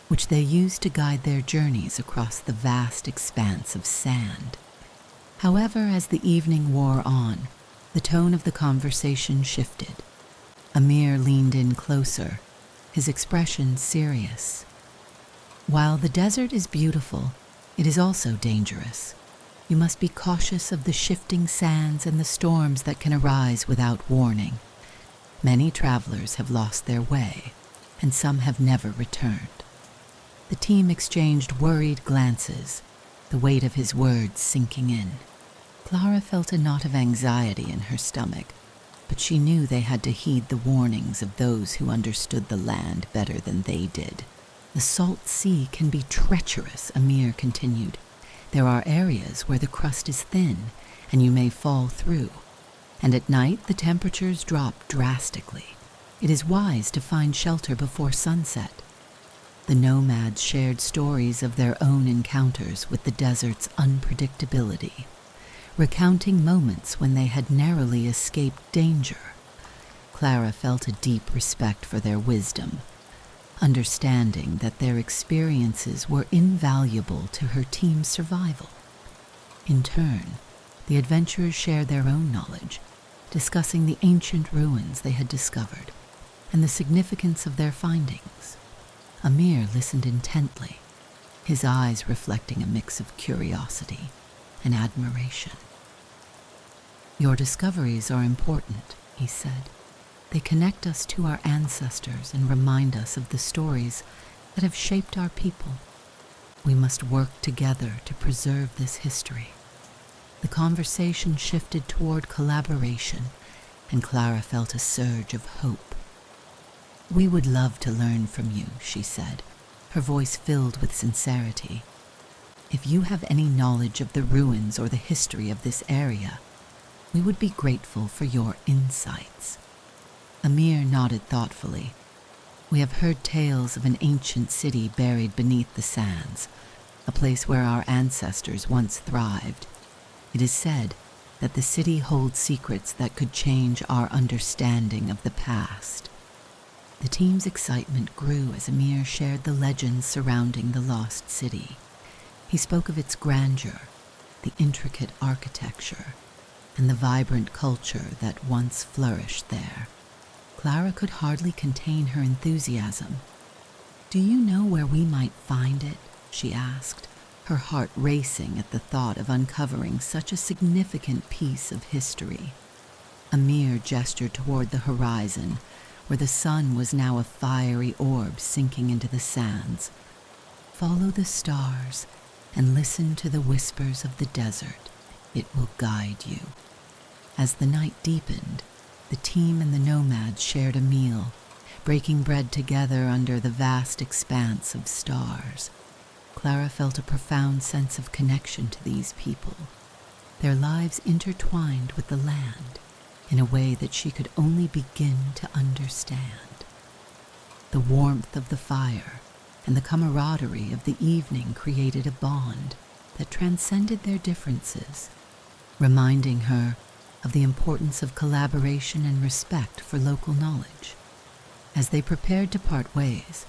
which they used to guide their journeys across the vast expanse of sand. However, as the evening wore on, the tone of the conversation shifted. Amir leaned in closer, his expression serious. "While the desert is beautiful, it is also dangerous. You must be cautious of the shifting sands and the storms that can arise without warning. Many travelers have lost their way, and some have never returned." The team exchanged worried glances, the weight of his words sinking in. Clara felt a knot of anxiety in her stomach, but she knew they had to heed the warnings of those who understood the land better than they did. "The salt sea can be treacherous," Amir continued. "There are areas where the crust is thin, and you may fall through. And at night, the temperatures drop drastically. It is wise to find shelter before sunset." The nomads shared stories of their own encounters with the desert's unpredictability, recounting moments when they had narrowly escaped danger. Clara felt a deep respect for their wisdom, understanding that their experiences were invaluable to her team's survival. In turn, the adventurers shared their own knowledge, discussing the ancient ruins they had discovered and the significance of their findings. Amir listened intently, his eyes reflecting a mix of curiosity and admiration. "Your discoveries are important," he said. "They connect us to our ancestors and remind us of the stories that have shaped our people. We must work together to preserve this history." The conversation shifted toward collaboration, and Clara felt a surge of hope. "We would love to learn from you," she said, her voice filled with sincerity. "If you have any knowledge of the ruins or the history of this area, we would be grateful for your insights." Amir nodded thoughtfully. "We have heard tales of an ancient city buried beneath the sands, a place where our ancestors once thrived. It is said that the city holds secrets that could change our understanding of the past." The team's excitement grew as Amir shared the legends surrounding the lost city. He spoke of its grandeur, the intricate architecture, and the vibrant culture that once flourished there. Clara could hardly contain her enthusiasm. "Do you know where we might find it?" she asked, her heart racing at the thought of uncovering such a significant piece of history. Amir gestured toward the horizon, where the sun was now a fiery orb sinking into the sands. "Follow the stars and listen to the whispers of the desert. It will guide you. As the night deepened, the team and the nomads shared a meal, breaking bread together under the vast expanse of stars. Clara felt a profound sense of connection to these people, their lives intertwined with the land in a way that she could only begin to understand. The warmth of the fire and the camaraderie of the evening created a bond that transcended their differences, reminding her of the importance of collaboration and respect for local knowledge. As they prepared to part ways,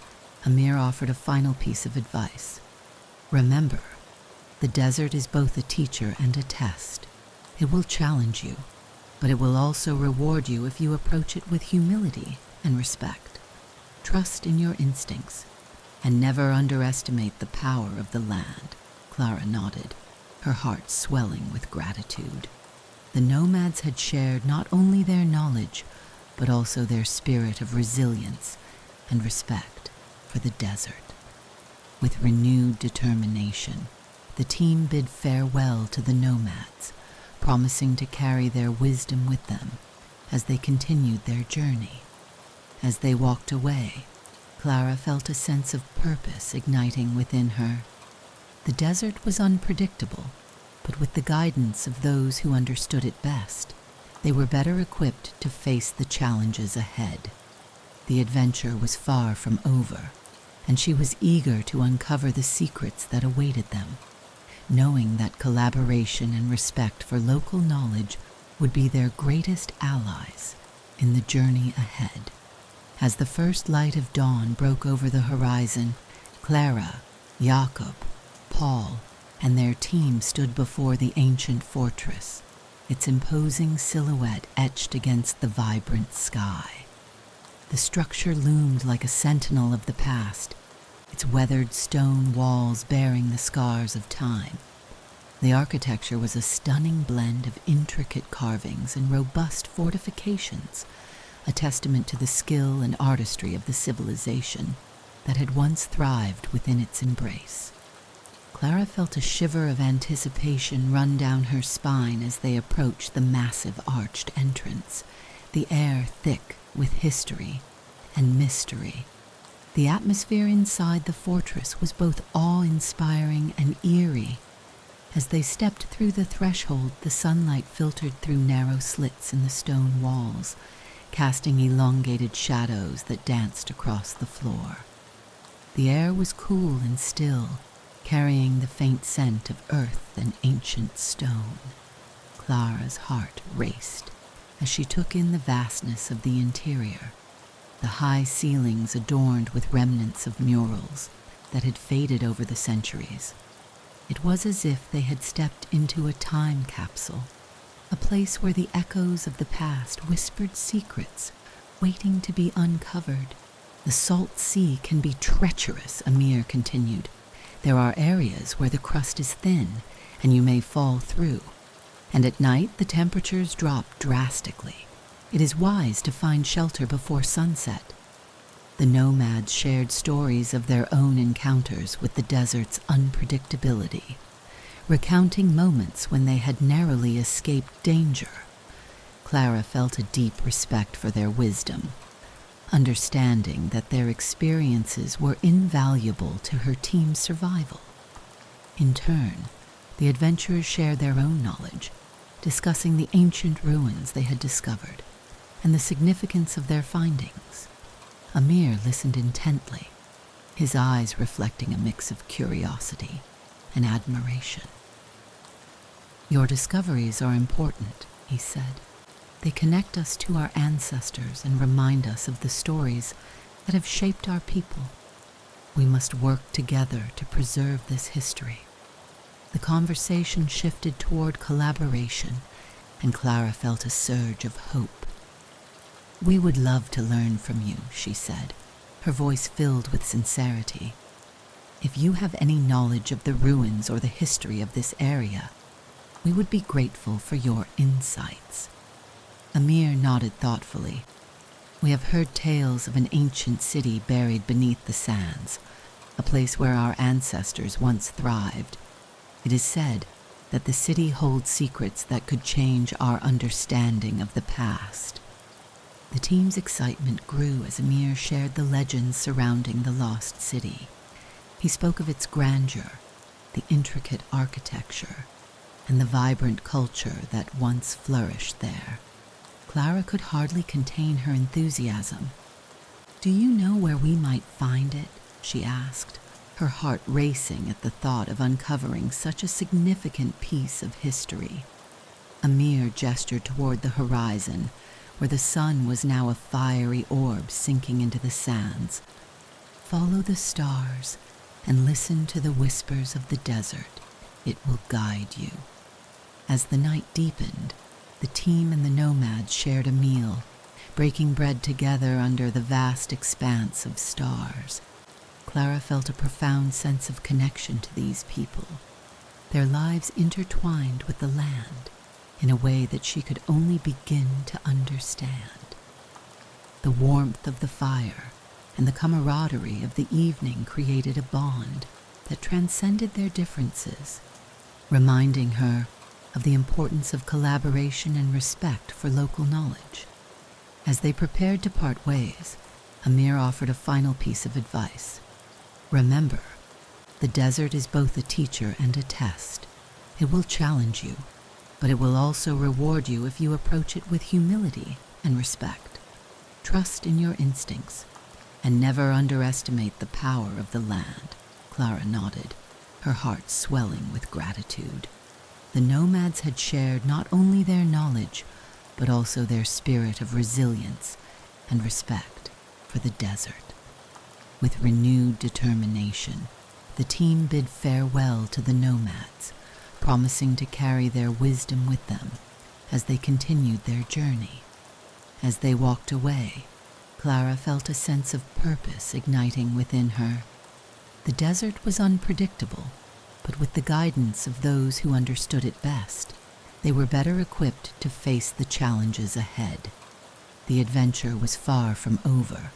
Amir offered a final piece of advice. Remember, the desert is both a teacher and a test. It will challenge you, but it will also reward you if you approach it with humility and respect. Trust in your instincts, and never underestimate the power of the land. Clara nodded, her heart swelling with gratitude. The nomads had shared not only their knowledge, but also their spirit of resilience and respect for the desert. With renewed determination, the team bid farewell to the nomads, promising to carry their wisdom with them as they continued their journey. As they walked away, Clara felt a sense of purpose igniting within her. The desert was unpredictable, but with the guidance of those who understood it best, they were better equipped to face the challenges ahead. The adventure was far from over, and she was eager to uncover the secrets that awaited them, knowing that collaboration and respect for local knowledge would be their greatest allies in the journey ahead. As the first light of dawn broke over the horizon, Clara, Jakob, Paul, and their team stood before the ancient fortress, its imposing silhouette etched against the vibrant sky. The structure loomed like a sentinel of the past, its weathered stone walls bearing the scars of time. The architecture was a stunning blend of intricate carvings and robust fortifications, a testament to the skill and artistry of the civilization that had once thrived within its embrace. Clara felt a shiver of anticipation run down her spine as they approached the massive arched entrance, the air thick with history and mystery. The atmosphere inside the fortress was both awe-inspiring and eerie. As they stepped through the threshold, the sunlight filtered through narrow slits in the stone walls, casting elongated shadows that danced across the floor. The air was cool and still, carrying the faint scent of earth and ancient stone. Clara's heart raced as she took in the vastness of the interior, the high ceilings adorned with remnants of murals that had faded over the centuries. It was as if they had stepped into a time capsule, a place where the echoes of the past whispered secrets waiting to be uncovered. The salt sea can be treacherous, Amir continued. There are areas where the crust is thin and you may fall through, and at night the temperatures drop drastically. It is wise to find shelter before sunset. The nomads shared stories of their own encounters with the desert's unpredictability, recounting moments when they had narrowly escaped danger. Clara felt a deep respect for their wisdom, understanding that their experiences were invaluable to her team's survival. In turn, the adventurers shared their own knowledge, discussing the ancient ruins they had discovered and the significance of their findings. Amir listened intently, his eyes reflecting a mix of curiosity and admiration. "Your discoveries are important," he said. "They connect us to our ancestors and remind us of the stories that have shaped our people. We must work together to preserve this history." The conversation shifted toward collaboration, and Clara felt a surge of hope. "We would love to learn from you," she said, her voice filled with sincerity. "If you have any knowledge of the ruins or the history of this area, we would be grateful for your insights." Amir nodded thoughtfully. "We have heard tales of an ancient city buried beneath the sands, a place where our ancestors once thrived, It is said that the city holds secrets that could change our understanding of the past. The team's excitement grew as Amir shared the legends surrounding the lost city. He spoke of its grandeur, the intricate architecture, and the vibrant culture that once flourished there. Clara could hardly contain her enthusiasm. "Do you know where we might find it?" she asked, her heart racing at the thought of uncovering such a significant piece of history. Amir gestured toward the horizon, where the sun was now a fiery orb sinking into the sands. "Follow the stars and listen to the whispers of the desert. It will guide you." As the night deepened, the team and the nomads shared a meal, breaking bread together under the vast expanse of stars. Clara felt a profound sense of connection to these people, their lives intertwined with the land in a way that she could only begin to understand. The warmth of the fire and the camaraderie of the evening created a bond that transcended their differences, reminding her of the importance of collaboration and respect for local knowledge. As they prepared to part ways, Amir offered a final piece of advice. "Remember, the desert is both a teacher and a test. It will challenge you, but it will also reward you if you approach it with humility and respect. Trust in your instincts, and never underestimate the power of the land." Clara nodded, her heart swelling with gratitude. The nomads had shared not only their knowledge, but also their spirit of resilience and respect for the desert. With renewed determination, the team bid farewell to the nomads, promising to carry their wisdom with them as they continued their journey. As they walked away, Clara felt a sense of purpose igniting within her. The desert was unpredictable, but with the guidance of those who understood it best, they were better equipped to face the challenges ahead. The adventure was far from over,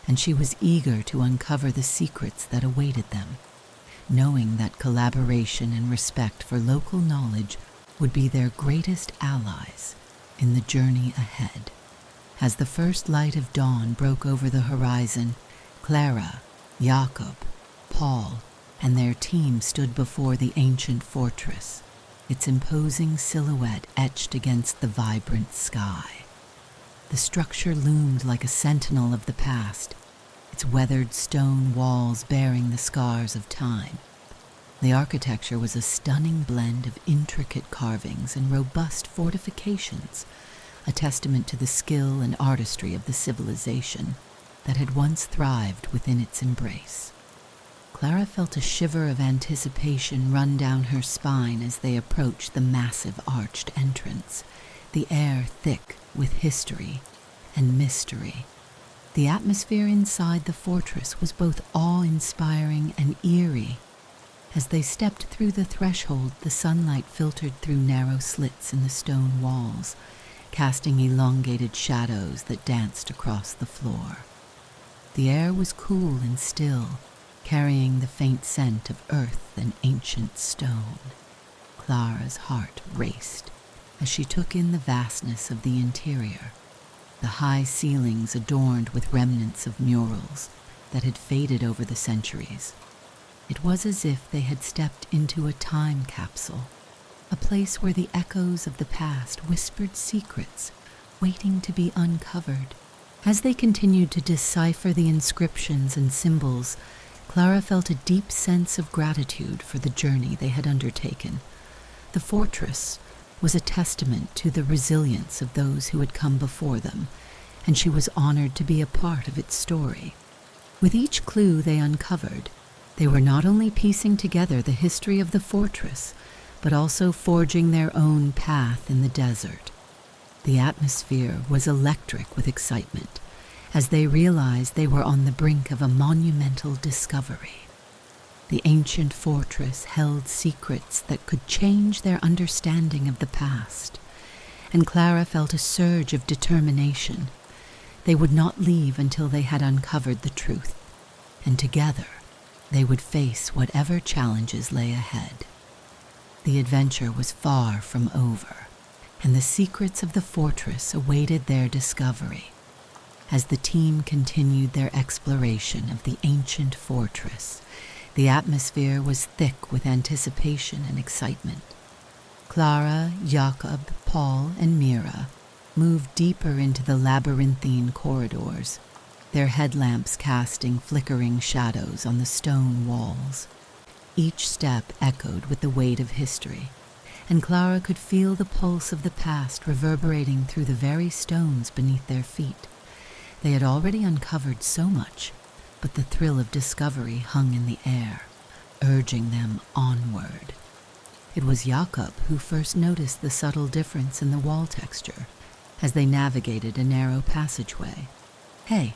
and she was eager to uncover the secrets that awaited them, knowing that collaboration and respect for local knowledge would be their greatest allies in the journey ahead. As the first light of dawn broke over the horizon, Clara, Jakob, Paul, and their team stood before the ancient fortress, its imposing silhouette etched against the vibrant sky. The structure loomed like a sentinel of the past, its weathered stone walls bearing the scars of time. The architecture was a stunning blend of intricate carvings and robust fortifications, a testament to the skill and artistry of the civilization that had once thrived within its embrace. Clara felt a shiver of anticipation run down her spine as they approached the massive arched entrance, the air thick with history and mystery. The atmosphere inside the fortress was both awe-inspiring and eerie. As they stepped through the threshold, the sunlight filtered through narrow slits in the stone walls, casting elongated shadows that danced across the floor. The air was cool and still, carrying the faint scent of earth and ancient stone. Clara's heart raced as she took in the vastness of the interior, the high ceilings adorned with remnants of murals that had faded over the centuries. It was as if they had stepped into a time capsule, a place where the echoes of the past whispered secrets waiting to be uncovered. As they continued to decipher the inscriptions and symbols, Clara felt a deep sense of gratitude for the journey they had undertaken. The fortress was a testament to the resilience of those who had come before them, and she was honored to be a part of its story. With each clue they uncovered, they were not only piecing together the history of the fortress, but also forging their own path in the desert. The atmosphere was electric with excitement, as they realized they were on the brink of a monumental discovery. The ancient fortress held secrets that could change their understanding of the past, and Clara felt a surge of determination. They would not leave until they had uncovered the truth, and together they would face whatever challenges lay ahead. The adventure was far from over, and the secrets of the fortress awaited their discovery. As the team continued their exploration of the ancient fortress, the atmosphere was thick with anticipation and excitement. Clara, Jakob, Paul, and Mira moved deeper into the labyrinthine corridors, their headlamps casting flickering shadows on the stone walls. Each step echoed with the weight of history, and Clara could feel the pulse of the past reverberating through the very stones beneath their feet. They had already uncovered so much, but the thrill of discovery hung in the air, urging them onward. It was Jakob who first noticed the subtle difference in the wall texture as they navigated a narrow passageway. "Hey,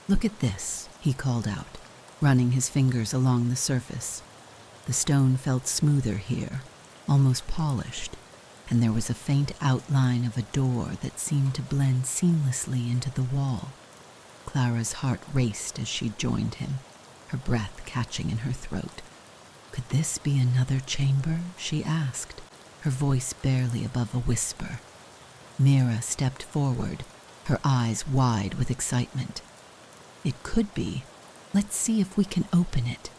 look at this," he called out, running his fingers along the surface. The stone felt smoother here, almost polished, and there was a faint outline of a door that seemed to blend seamlessly into the wall. Clara's heart raced as she joined him, her breath catching in her throat. Could this be another chamber? She asked, her voice barely above a whisper. Mira stepped forward, her eyes wide with excitement. "It could be. Let's see if we can open it."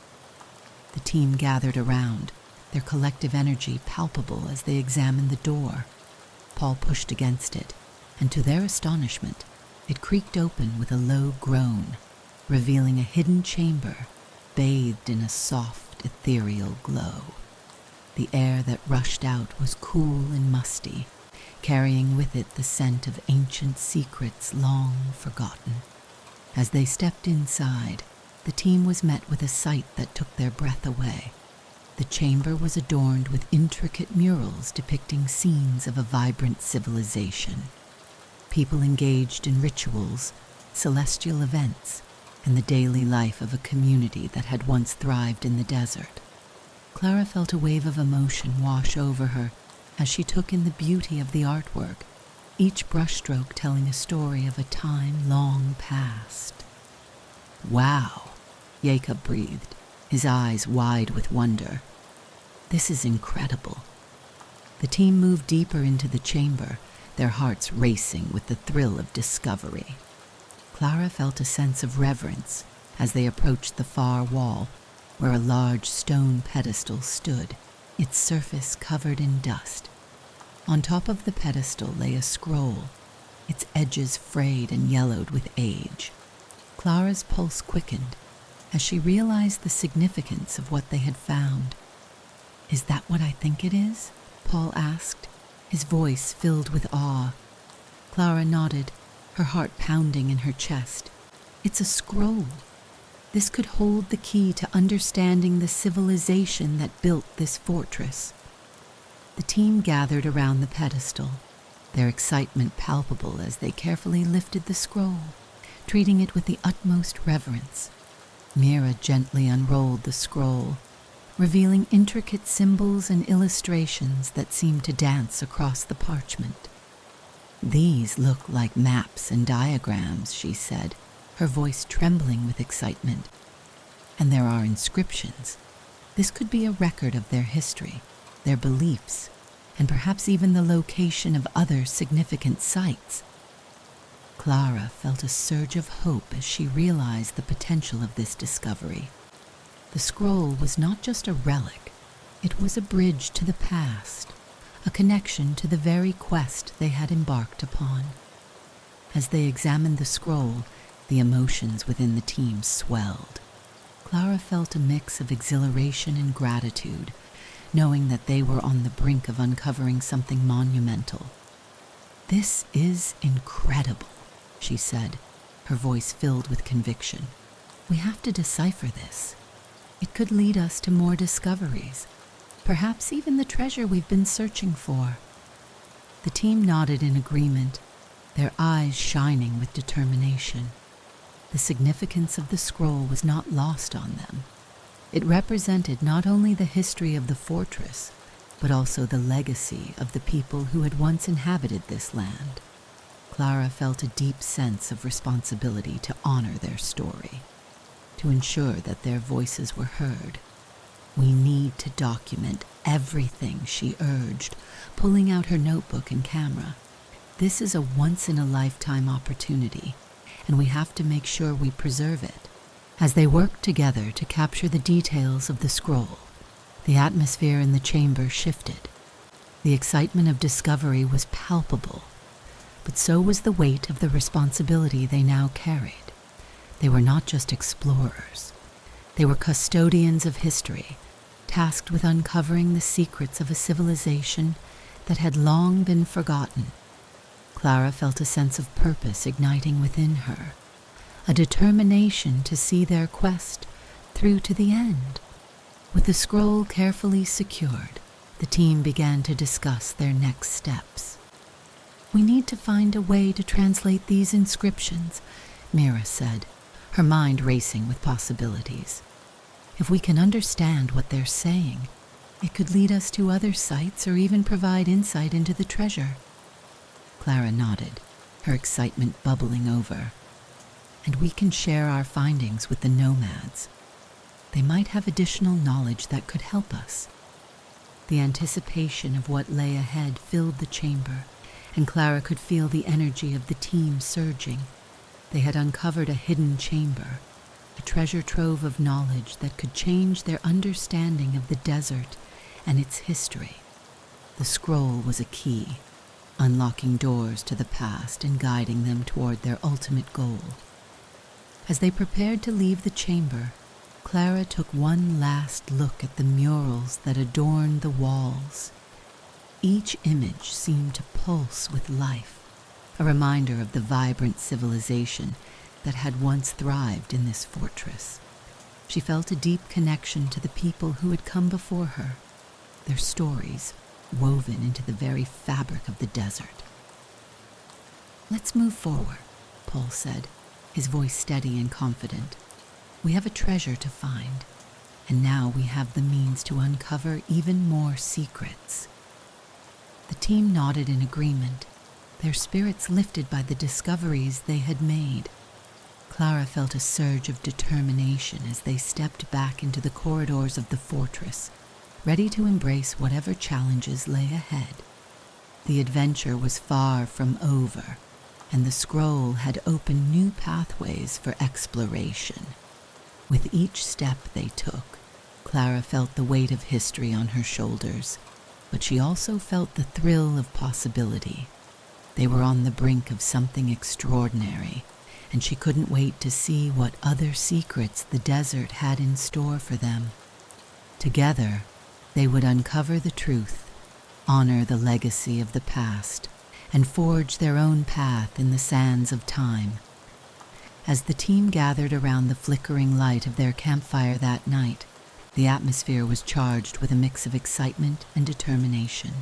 The team gathered around, their collective energy palpable as they examined the door. Paul pushed against it, and to their astonishment, it creaked open with a low groan, revealing a hidden chamber bathed in a soft, ethereal glow. The air that rushed out was cool and musty, carrying with it the scent of ancient secrets long forgotten. As they stepped inside, the team was met with a sight that took their breath away. The chamber was adorned with intricate murals depicting scenes of a vibrant civilization. People engaged in rituals, celestial events, and the daily life of a community that had once thrived in the desert. Clara felt a wave of emotion wash over her as she took in the beauty of the artwork, each brushstroke telling a story of a time long past. "Wow," Jacob breathed, his eyes wide with wonder. "This is incredible." The team moved deeper into the chamber, their hearts racing with the thrill of discovery. Clara felt a sense of reverence as they approached the far wall, where a large stone pedestal stood, its surface covered in dust. On top of the pedestal lay a scroll, its edges frayed and yellowed with age. Clara's pulse quickened as she realized the significance of what they had found. "Is that what I think it is?" Paul asked, his voice filled with awe. Clara nodded, her heart pounding in her chest. "It's a scroll. This could hold the key to understanding the civilization that built this fortress." The team gathered around the pedestal, their excitement palpable as they carefully lifted the scroll, treating it with the utmost reverence. Mira gently unrolled the scroll, revealing intricate symbols and illustrations that seemed to dance across the parchment. "These look like maps and diagrams," she said, her voice trembling with excitement. "And there are inscriptions. This could be a record of their history, their beliefs, and perhaps even the location of other significant sites." Clara felt a surge of hope as she realized the potential of this discovery. The scroll was not just a relic, it was a bridge to the past, a connection to the very quest they had embarked upon. As they examined the scroll, the emotions within the team swelled. Clara felt a mix of exhilaration and gratitude, knowing that they were on the brink of uncovering something monumental. "This is incredible," she said, her voice filled with conviction. "We have to decipher this. It could lead us to more discoveries, perhaps even the treasure we've been searching for." The team nodded in agreement, their eyes shining with determination. The significance of the scroll was not lost on them. It represented not only the history of the fortress, but also the legacy of the people who had once inhabited this land. Clara felt a deep sense of responsibility to honor their story, to ensure that their voices were heard. We need to document everything, she urged, pulling out her notebook and camera. This is a once-in-a-lifetime opportunity, and we have to make sure we preserve it. As they worked together to capture the details of the scroll, the atmosphere in the chamber shifted. The excitement of discovery was palpable, but so was the weight of the responsibility they now carried. They were not just explorers. They were custodians of history, tasked with uncovering the secrets of a civilization that had long been forgotten. Clara felt a sense of purpose igniting within her, a determination to see their quest through to the end. With the scroll carefully secured, the team began to discuss their next steps. "We need to find a way to translate these inscriptions," Mira said, her mind racing with possibilities. "If we can understand what they're saying, it could lead us to other sites or even provide insight into the treasure." Clara nodded, her excitement bubbling over. "And we can share our findings with the nomads. They might have additional knowledge that could help us." The anticipation of what lay ahead filled the chamber, and Clara could feel the energy of the team surging. They had uncovered a hidden chamber, a treasure trove of knowledge that could change their understanding of the desert and its history. The scroll was a key, unlocking doors to the past and guiding them toward their ultimate goal. As they prepared to leave the chamber, Clara took one last look at the murals that adorned the walls. Each image seemed to pulse with life, a reminder of the vibrant civilization that had once thrived in this fortress. She felt a deep connection to the people who had come before her, their stories woven into the very fabric of the desert. "Let's move forward," Paul said, his voice steady and confident. "We have a treasure to find, and now we have the means to uncover even more secrets." The team nodded in agreement, their spirits lifted by the discoveries they had made. Clara felt a surge of determination as they stepped back into the corridors of the fortress, ready to embrace whatever challenges lay ahead. The adventure was far from over, and the scroll had opened new pathways for exploration. With each step they took, Clara felt the weight of history on her shoulders, but she also felt the thrill of possibility. They were on the brink of something extraordinary, and she couldn't wait to see what other secrets the desert had in store for them. Together, they would uncover the truth, honor the legacy of the past, and forge their own path in the sands of time. As the team gathered around the flickering light of their campfire that night, the atmosphere was charged with a mix of excitement and determination.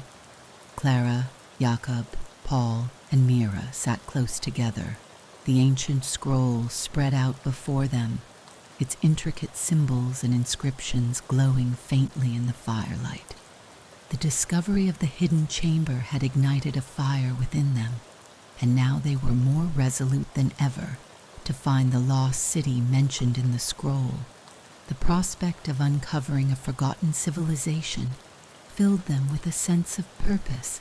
Clara, Jakob, Paul, and Mira sat close together, the ancient scroll spread out before them, its intricate symbols and inscriptions glowing faintly in the firelight. The discovery of the hidden chamber had ignited a fire within them, and now they were more resolute than ever to find the lost city mentioned in the scroll. The prospect of uncovering a forgotten civilization filled them with a sense of purpose,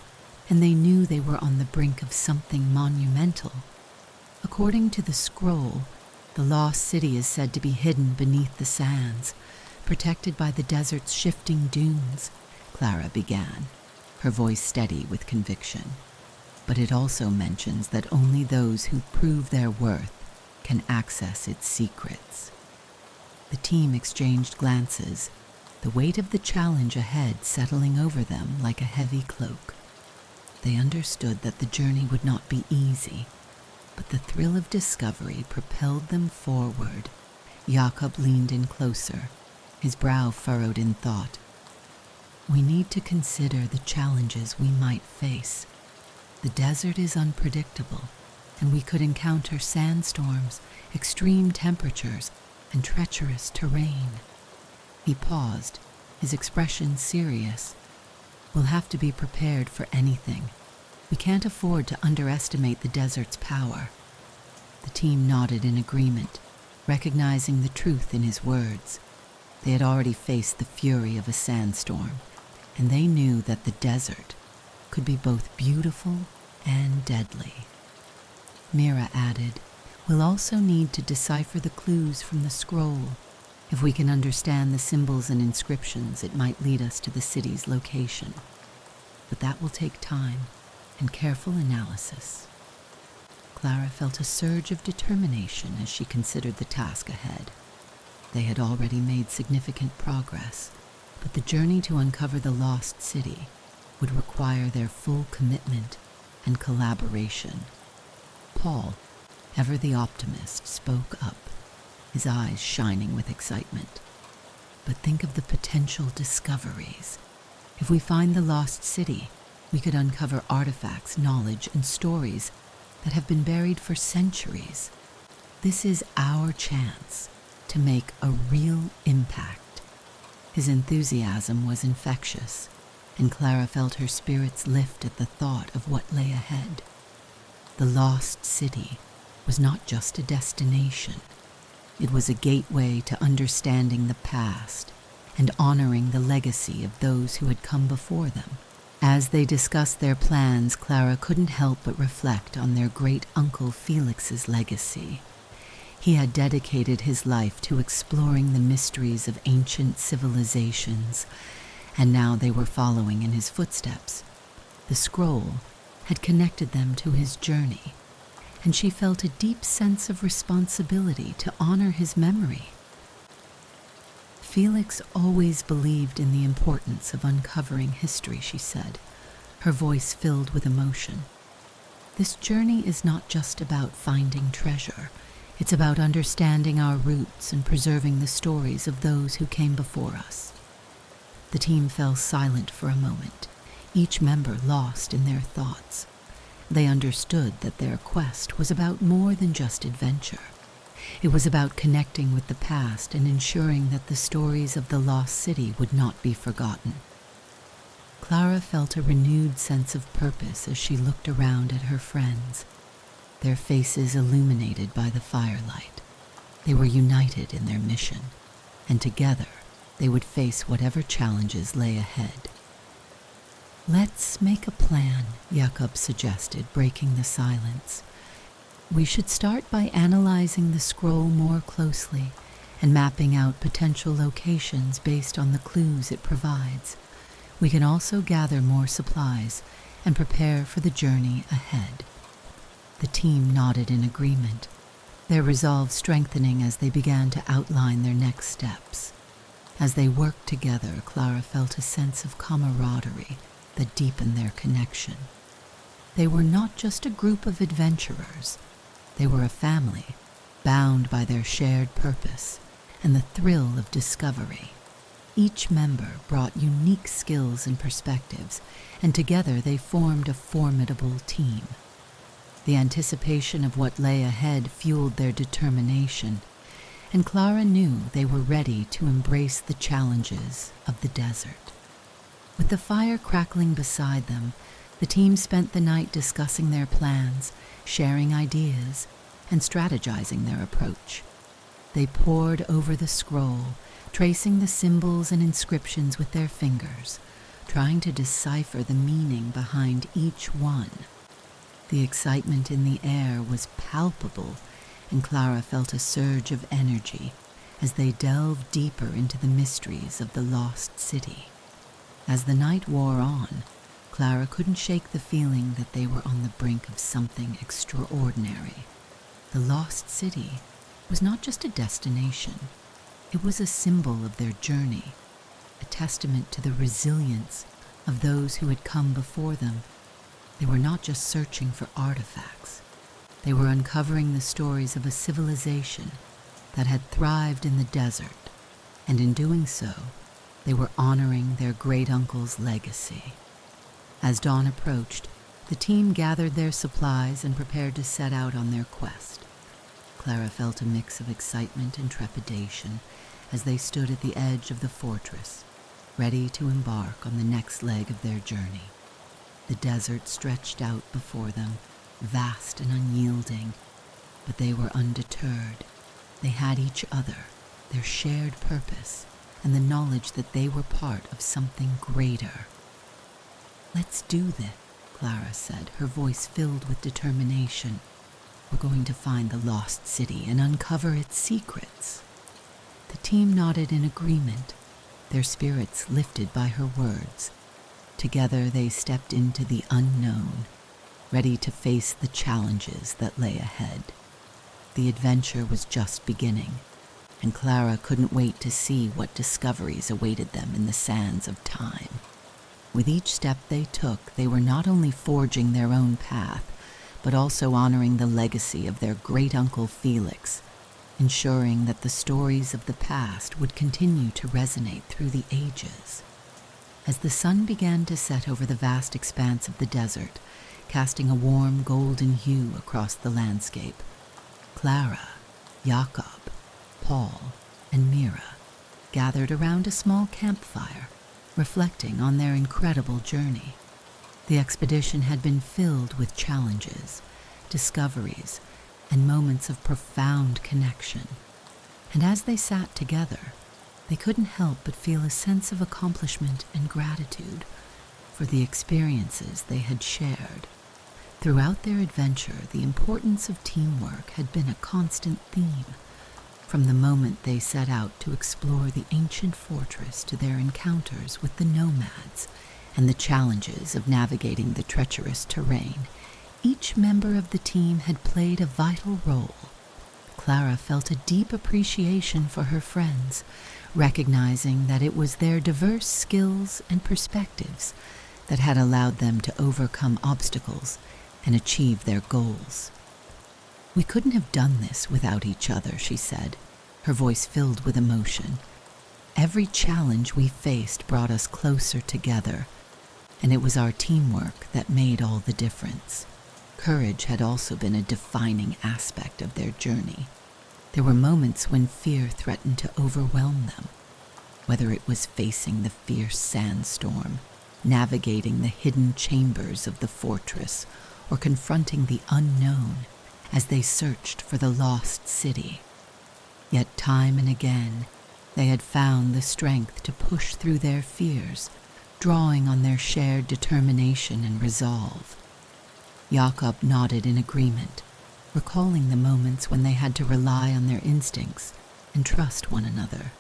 and they knew they were on the brink of something monumental. According to the scroll, the lost city is said to be hidden beneath the sands, protected by the desert's shifting dunes, Clara began, her voice steady with conviction. But it also mentions that only those who prove their worth can access its secrets. The team exchanged glances, the weight of the challenge ahead settling over them like a heavy cloak. They understood that the journey would not be easy, but the thrill of discovery propelled them forward. Jakob leaned in closer, his brow furrowed in thought. "We need to consider the challenges we might face. The desert is unpredictable, and we could encounter sandstorms, extreme temperatures, and treacherous terrain." He paused, his expression serious. "We'll have to be prepared for anything. We can't afford to underestimate the desert's power." The team nodded in agreement, recognizing the truth in his words. They had already faced the fury of a sandstorm, and they knew that the desert could be both beautiful and deadly. Mira added, "We'll also need to decipher the clues from the scroll. If we can understand the symbols and inscriptions, it might lead us to the city's location. But that will take time and careful analysis." Clara felt a surge of determination as she considered the task ahead. They had already made significant progress, but the journey to uncover the lost city would require their full commitment and collaboration. Paul, ever the optimist, spoke up, his eyes shining with excitement. "But think of the potential discoveries. If we find the lost city, we could uncover artifacts, knowledge, and stories that have been buried for centuries. This is our chance to make a real impact." His enthusiasm was infectious, and Clara felt her spirits lift at the thought of what lay ahead. The lost city was not just a destination. It was a gateway to understanding the past and honoring the legacy of those who had come before them. As they discussed their plans, Clara couldn't help but reflect on their great-uncle Felix's legacy. He had dedicated his life to exploring the mysteries of ancient civilizations, and now they were following in his footsteps. The scroll had connected them to his journey, and she felt a deep sense of responsibility to honor his memory. "Felix always believed in the importance of uncovering history," she said, her voice filled with emotion. "This journey is not just about finding treasure. It's about understanding our roots and preserving the stories of those who came before us." The team fell silent for a moment, each member lost in their thoughts. They understood that their quest was about more than just adventure. It was about connecting with the past and ensuring that the stories of the lost city would not be forgotten. Clara felt a renewed sense of purpose as she looked around at her friends, their faces illuminated by the firelight. They were united in their mission, and together they would face whatever challenges lay ahead. "Let's make a plan," Jakob suggested, breaking the silence. "We should start by analyzing the scroll more closely and mapping out potential locations based on the clues it provides. We can also gather more supplies and prepare for the journey ahead." The team nodded in agreement, their resolve strengthening as they began to outline their next steps. As they worked together, Clara felt a sense of camaraderie that deepened their connection. They were not just a group of adventurers. They were a family, bound by their shared purpose and the thrill of discovery. Each member brought unique skills and perspectives, and together they formed a formidable team. The anticipation of what lay ahead fueled their determination, and Clara knew they were ready to embrace the challenges of the desert. With the fire crackling beside them, the team spent the night discussing their plans, sharing ideas, and strategizing their approach. They pored over the scroll, tracing the symbols and inscriptions with their fingers, trying to decipher the meaning behind each one. The excitement in the air was palpable, and Clara felt a surge of energy as they delved deeper into the mysteries of the lost city. As the night wore on, Clara couldn't shake the feeling that they were on the brink of something extraordinary. The lost city was not just a destination. It was a symbol of their journey, a testament to the resilience of those who had come before them. They were not just searching for artifacts. They were uncovering the stories of a civilization that had thrived in the desert, and in doing so, they were honoring their great-uncle's legacy. As dawn approached, the team gathered their supplies and prepared to set out on their quest. Clara felt a mix of excitement and trepidation as they stood at the edge of the fortress, ready to embark on the next leg of their journey. The desert stretched out before them, vast and unyielding, but they were undeterred. They had each other, their shared purpose, and the knowledge that they were part of something greater. "Let's do this," Clara said, her voice filled with determination. "We're going to find the lost city and uncover its secrets." The team nodded in agreement, their spirits lifted by her words. Together they stepped into the unknown, ready to face the challenges that lay ahead. The adventure was just beginning, and Clara couldn't wait to see what discoveries awaited them in the sands of time. With each step they took, they were not only forging their own path, but also honoring the legacy of their great-uncle Felix, ensuring that the stories of the past would continue to resonate through the ages. As the sun began to set over the vast expanse of the desert, casting a warm golden hue across the landscape, Clara, Jakob, Paul, and Mira gathered around a small campfire, reflecting on their incredible journey. The expedition had been filled with challenges, discoveries, and moments of profound connection. And as they sat together, they couldn't help but feel a sense of accomplishment and gratitude for the experiences they had shared. Throughout their adventure, the importance of teamwork had been a constant theme. From the moment they set out to explore the ancient fortress to their encounters with the nomads and the challenges of navigating the treacherous terrain, each member of the team had played a vital role. Clara felt a deep appreciation for her friends, recognizing that it was their diverse skills and perspectives that had allowed them to overcome obstacles and achieve their goals. "We couldn't have done this without each other," she said, her voice filled with emotion. "Every challenge we faced brought us closer together, and it was our teamwork that made all the difference." Courage had also been a defining aspect of their journey. There were moments when fear threatened to overwhelm them, whether it was facing the fierce sandstorm, navigating the hidden chambers of the fortress, or confronting the unknown as they searched for the lost city. Yet time and again, they had found the strength to push through their fears, drawing on their shared determination and resolve. Jakob nodded in agreement, recalling the moments when they had to rely on their instincts and trust one another.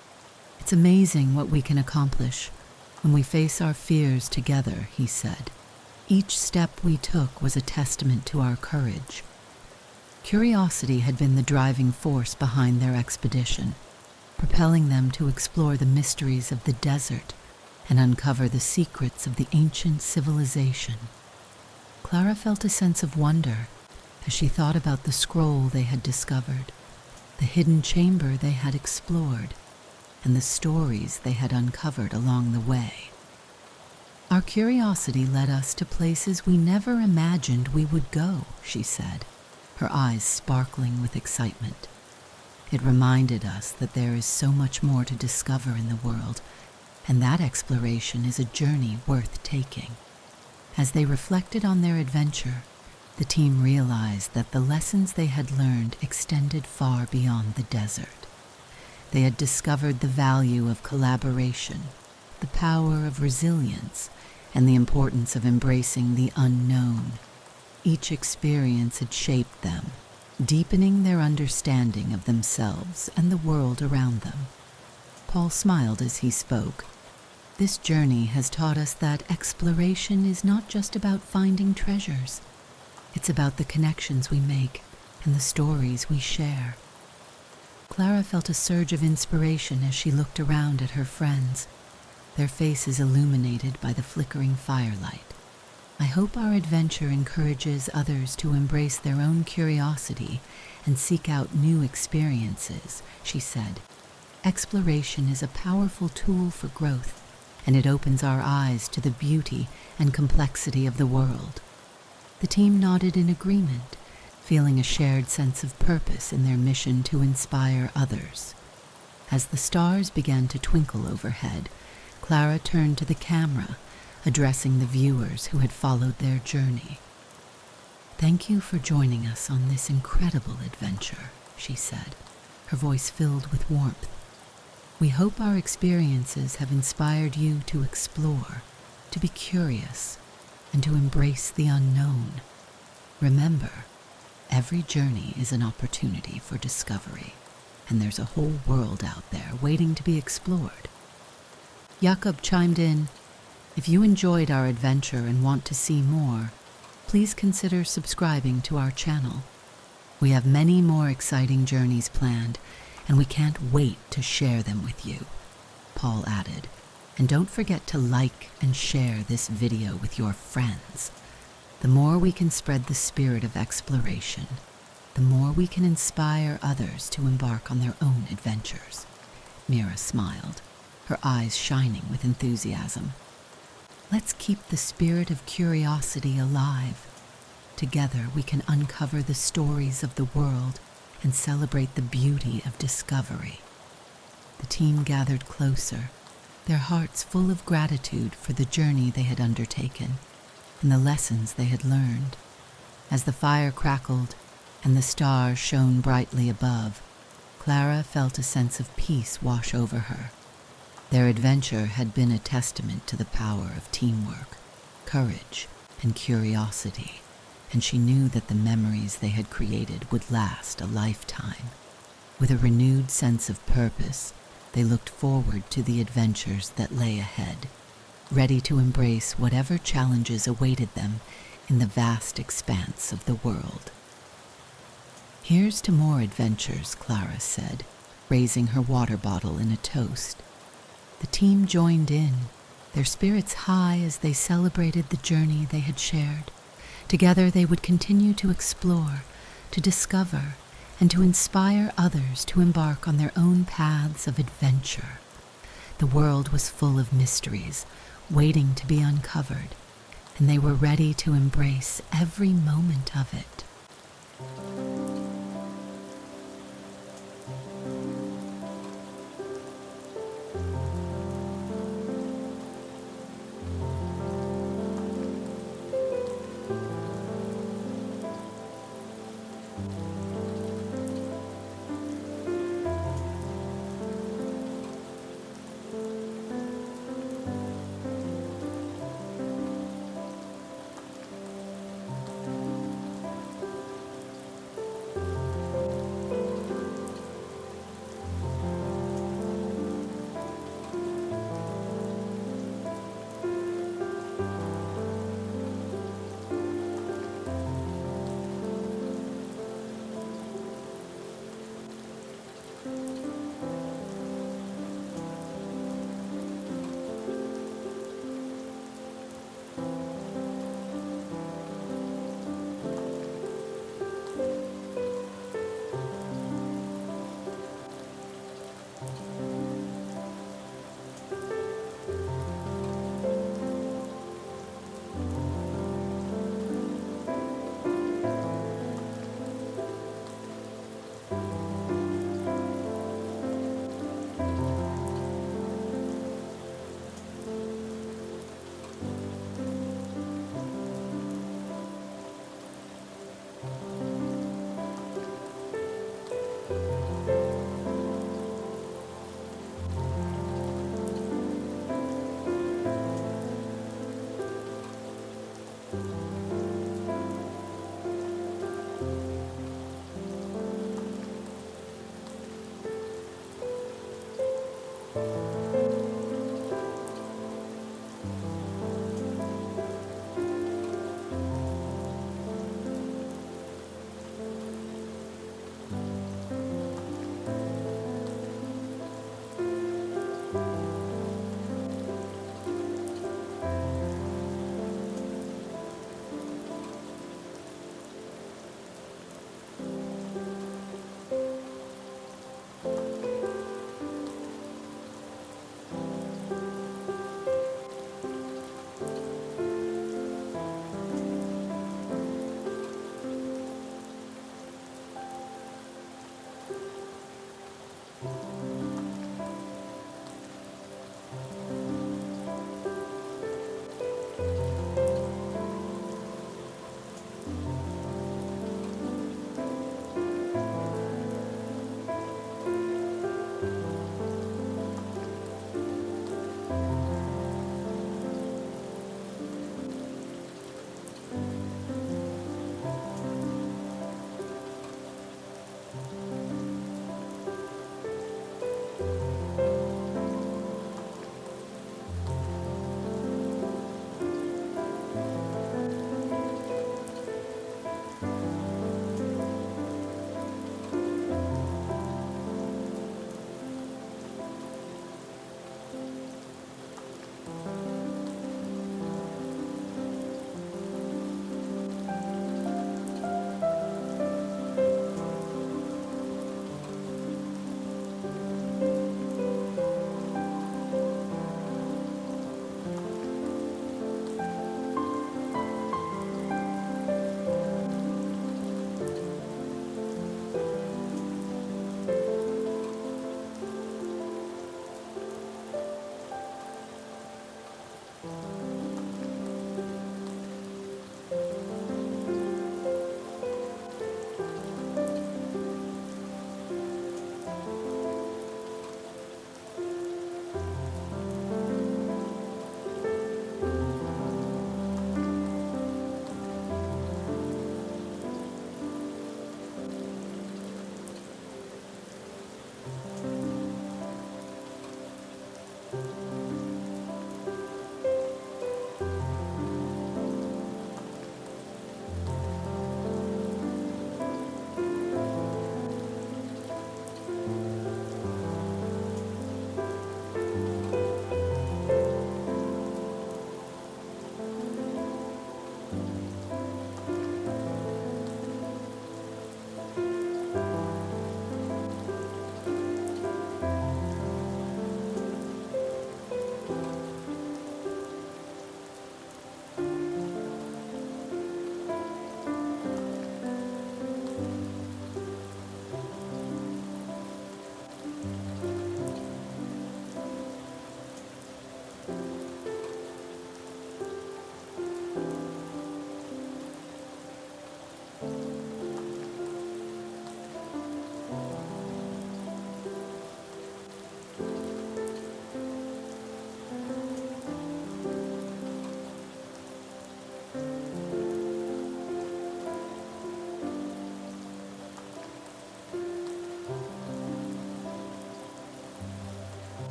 "It's amazing what we can accomplish when we face our fears together," he said. "Each step we took was a testament to our courage." Curiosity had been the driving force behind their expedition, propelling them to explore the mysteries of the desert and uncover the secrets of the ancient civilization. Clara felt a sense of wonder as she thought about the scroll they had discovered, the hidden chamber they had explored, and the stories they had uncovered along the way. "Our curiosity led us to places we never imagined we would go," she said, her eyes sparkling with excitement. "It reminded us that there is so much more to discover in the world, and that exploration is a journey worth taking." As they reflected on their adventure, the team realized that the lessons they had learned extended far beyond the desert. They had discovered the value of collaboration, the power of resilience, and the importance of embracing the unknown. Each experience had shaped them, deepening their understanding of themselves and the world around them. Paul smiled as he spoke. "This journey has taught us that exploration is not just about finding treasures. It's about the connections we make and the stories we share." Clara felt a surge of inspiration as she looked around at her friends, their faces illuminated by the flickering firelight. "I hope our adventure encourages others to embrace their own curiosity and seek out new experiences," she said. "Exploration is a powerful tool for growth, and it opens our eyes to the beauty and complexity of the world." The team nodded in agreement, feeling a shared sense of purpose in their mission to inspire others. As the stars began to twinkle overhead, Clara turned to the camera, addressing the viewers who had followed their journey. "Thank you for joining us on this incredible adventure," she said, her voice filled with warmth. We hope our experiences have inspired you to explore, to be curious, and to embrace the unknown. Remember, every journey is an opportunity for discovery, and there's a whole world out there waiting to be explored. Jakob chimed in, "If you enjoyed our adventure and want to see more, please consider subscribing to our channel. We have many more exciting journeys planned, and we can't wait to share them with you," Paul added. "And don't forget to like and share this video with your friends. The more we can spread the spirit of exploration, the more we can inspire others to embark on their own adventures." Mira smiled, her eyes shining with enthusiasm. "Let's keep the spirit of curiosity alive. Together we can uncover the stories of the world and celebrate the beauty of discovery." The team gathered closer, their hearts full of gratitude for the journey they had undertaken and the lessons they had learned. As the fire crackled and the stars shone brightly above, Clara felt a sense of peace wash over her. Their adventure had been a testament to the power of teamwork, courage, and curiosity, and she knew that the memories they had created would last a lifetime. With a renewed sense of purpose, they looked forward to the adventures that lay ahead, ready to embrace whatever challenges awaited them in the vast expanse of the world. "Here's to more adventures," Clara said, raising her water bottle in a toast. The team joined in, their spirits high as they celebrated the journey they had shared. Together they would continue to explore, to discover, and to inspire others to embark on their own paths of adventure. The world was full of mysteries, waiting to be uncovered, and they were ready to embrace every moment of it.